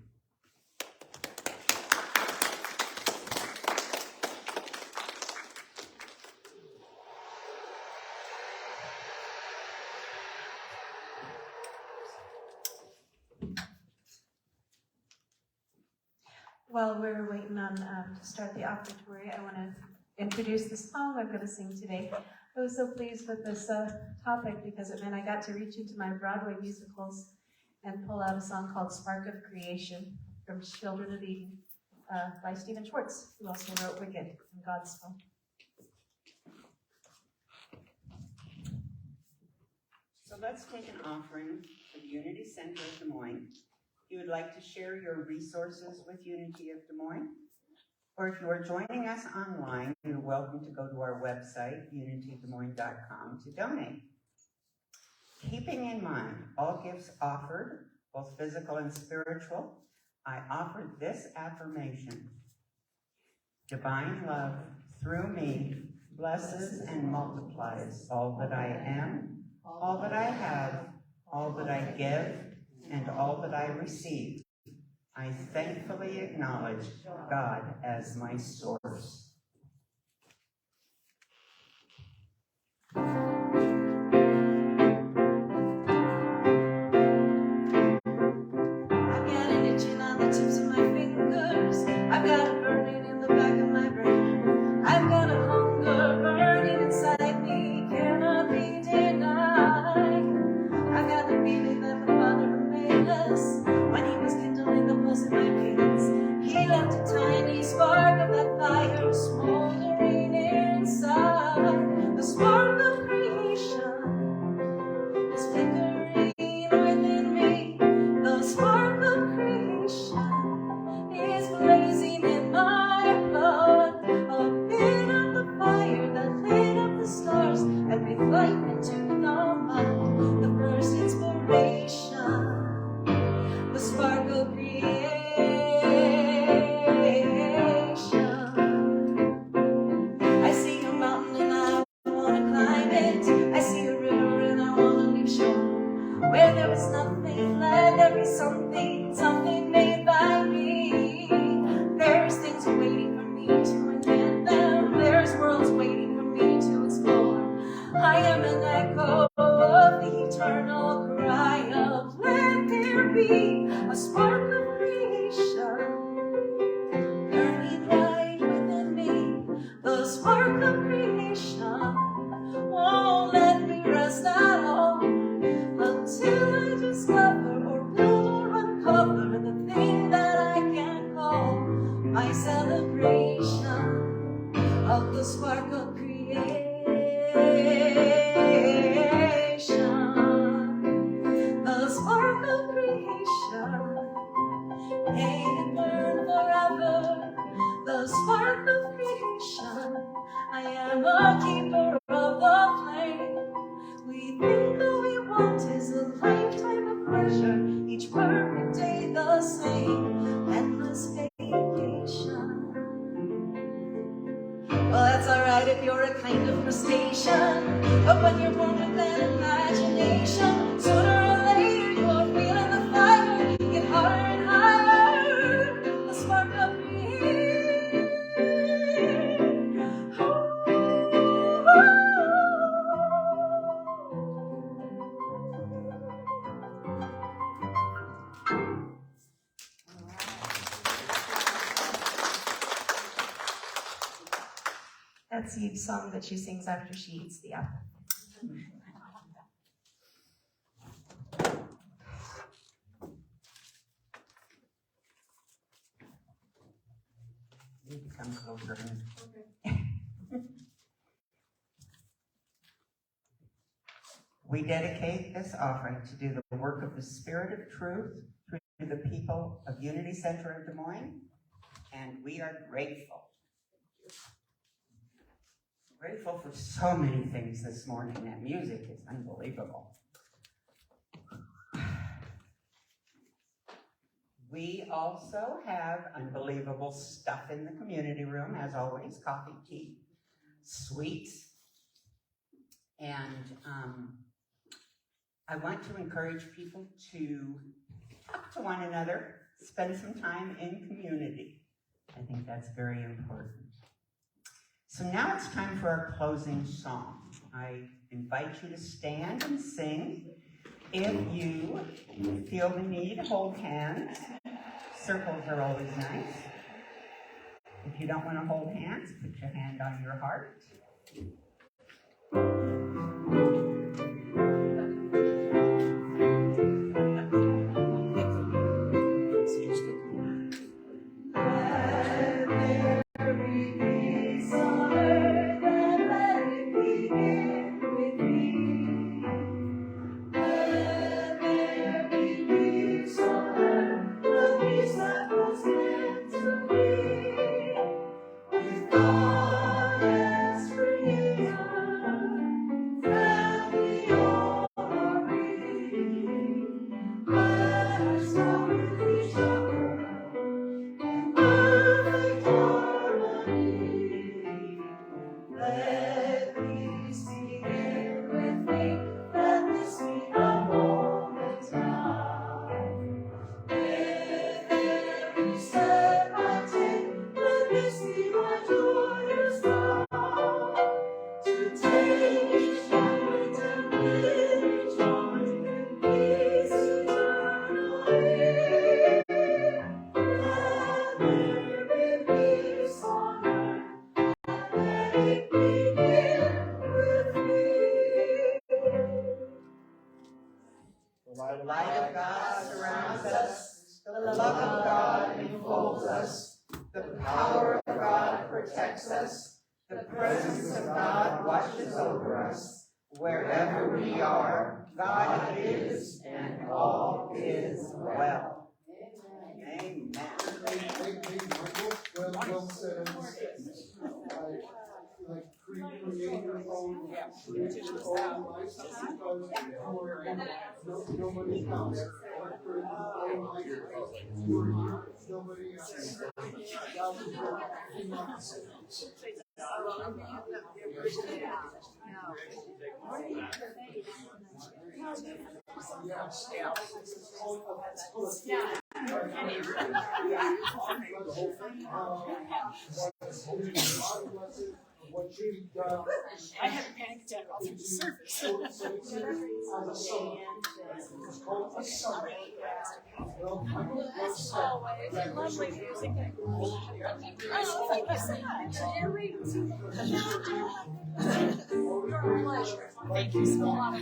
While we're waiting on to start the offertory, I want to introduce the song I'm going to sing today. I was so pleased with this topic because it meant I got to reach into my Broadway musicals and pull out a song called Spark of Creation from Children of Eden by Stephen Schwartz, who also wrote Wicked and Godspell. So let's take an offering for the Unity Center of Des Moines. If you would like to share your resources with Unity of Des Moines, or if you are joining us online, you're welcome to go to our website, unitydesmoines.com, to donate. Keeping in mind all gifts offered, both physical and spiritual, I offer this affirmation. Divine love, through me, blesses and multiplies all that I am, all that I have, all that I give, and all that I receive. I thankfully acknowledge God as my source. I've got an itching on the tips of my fingers. I've got a burning in the back of my brain. I've got a hunger burning inside me, cannot be denied. I've got the feeling that the Father who made us, when He was kindling the pulse in my veins, He left a tiny spark of that fire smoldering inside. The spark of creation is flickering within me. The spark of creation is blazing in my blood. A bit of the fire that lit up the stars and breathed life into the mud. The first inspiration, the spark of creation. I see a mountain and I wanna climb it. I see a river and I wanna leave shore. Where there was nothing, let there be something, something made by me. There's things waiting for me to invent them. There's worlds waiting for me to explore. I am an echo of the eternal cry of let there be a spark of creation burning bright within me. The spark of creation won't let me rest at all until I discover or build or uncover the thing that I can call my celebration of the spark of creation. The spark of creation, may it burn forever. The spark of creation, I am a keeper of the flame. We think that we want is a lifetime of pleasure, each perfect day the same, endless vacation. Well, that's alright if you're a kind of crustacean, but when you're born with an imagination, sooner or later you're feeling the fire, get higher and higher, the spark of creation. That's the song that she sings after she eats the apple. Need to come closer. We dedicate this offering to do the work of the Spirit of Truth through the people of Unity Center in Des Moines, and we are grateful. Grateful for so many things this morning. That music is unbelievable. We also have unbelievable stuff in the community room, as always, coffee, tea, sweets, and I want to encourage people to talk to one another, spend some time in community. I think that's very important. So now it's time for our closing song. I invite you to stand and sing. If you feel the need, hold hands. Circles are always nice. If you don't want to hold hands, put your hand on your heart. The light of God surrounds us, the love of God enfolds us, the power of God protects us, the presence of God watches over us. Wherever we are, God is, and all is well. Amen. Well said. Like create your own life because nobody else. Nobody else. What you've done. I had a panic attack all through the service. It's called a summit. As always, lovely music. Oh, thank you so much. You're a pleasure. Thank you so much.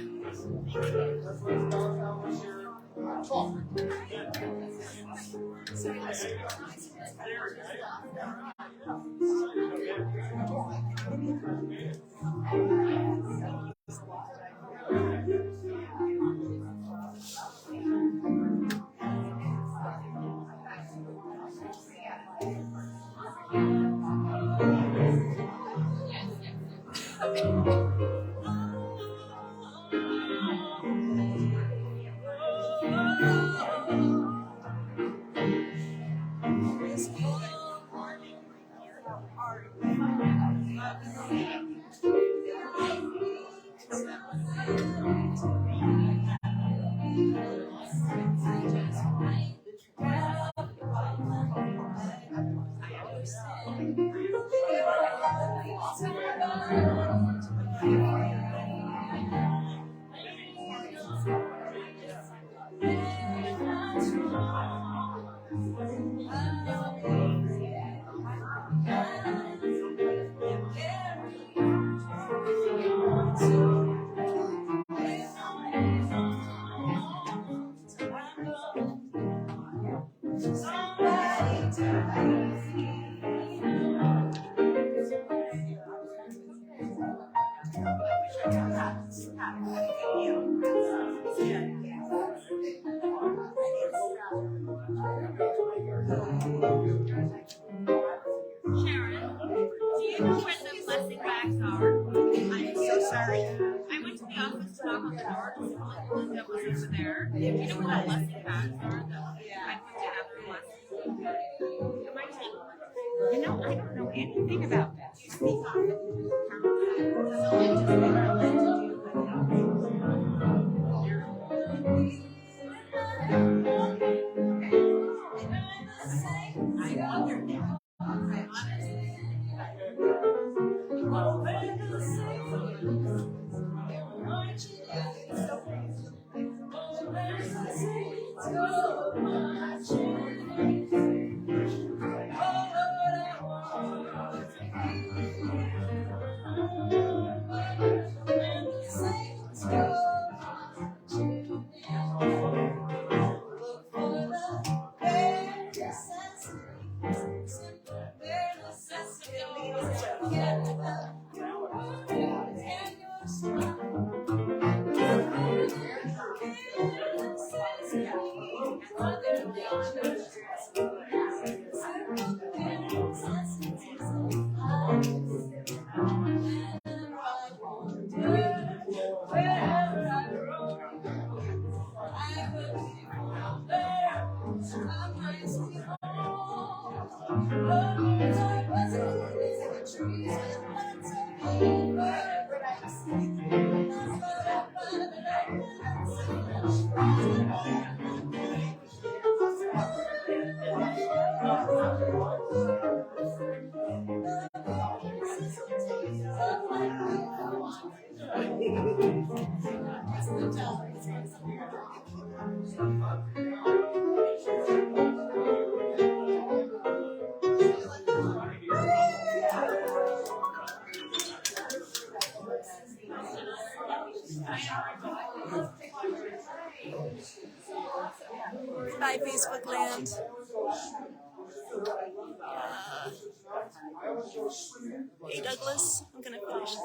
Sharon, do you know where the blessing bags are? I'm so sorry. I went to the office to knock on the door to see if Linda was over there. Do you know where the blessing bags are that I put together last? Am I telling? You know, I don't know anything about that. Bye, Facebook land. Hey, Douglas, I'm gonna finish.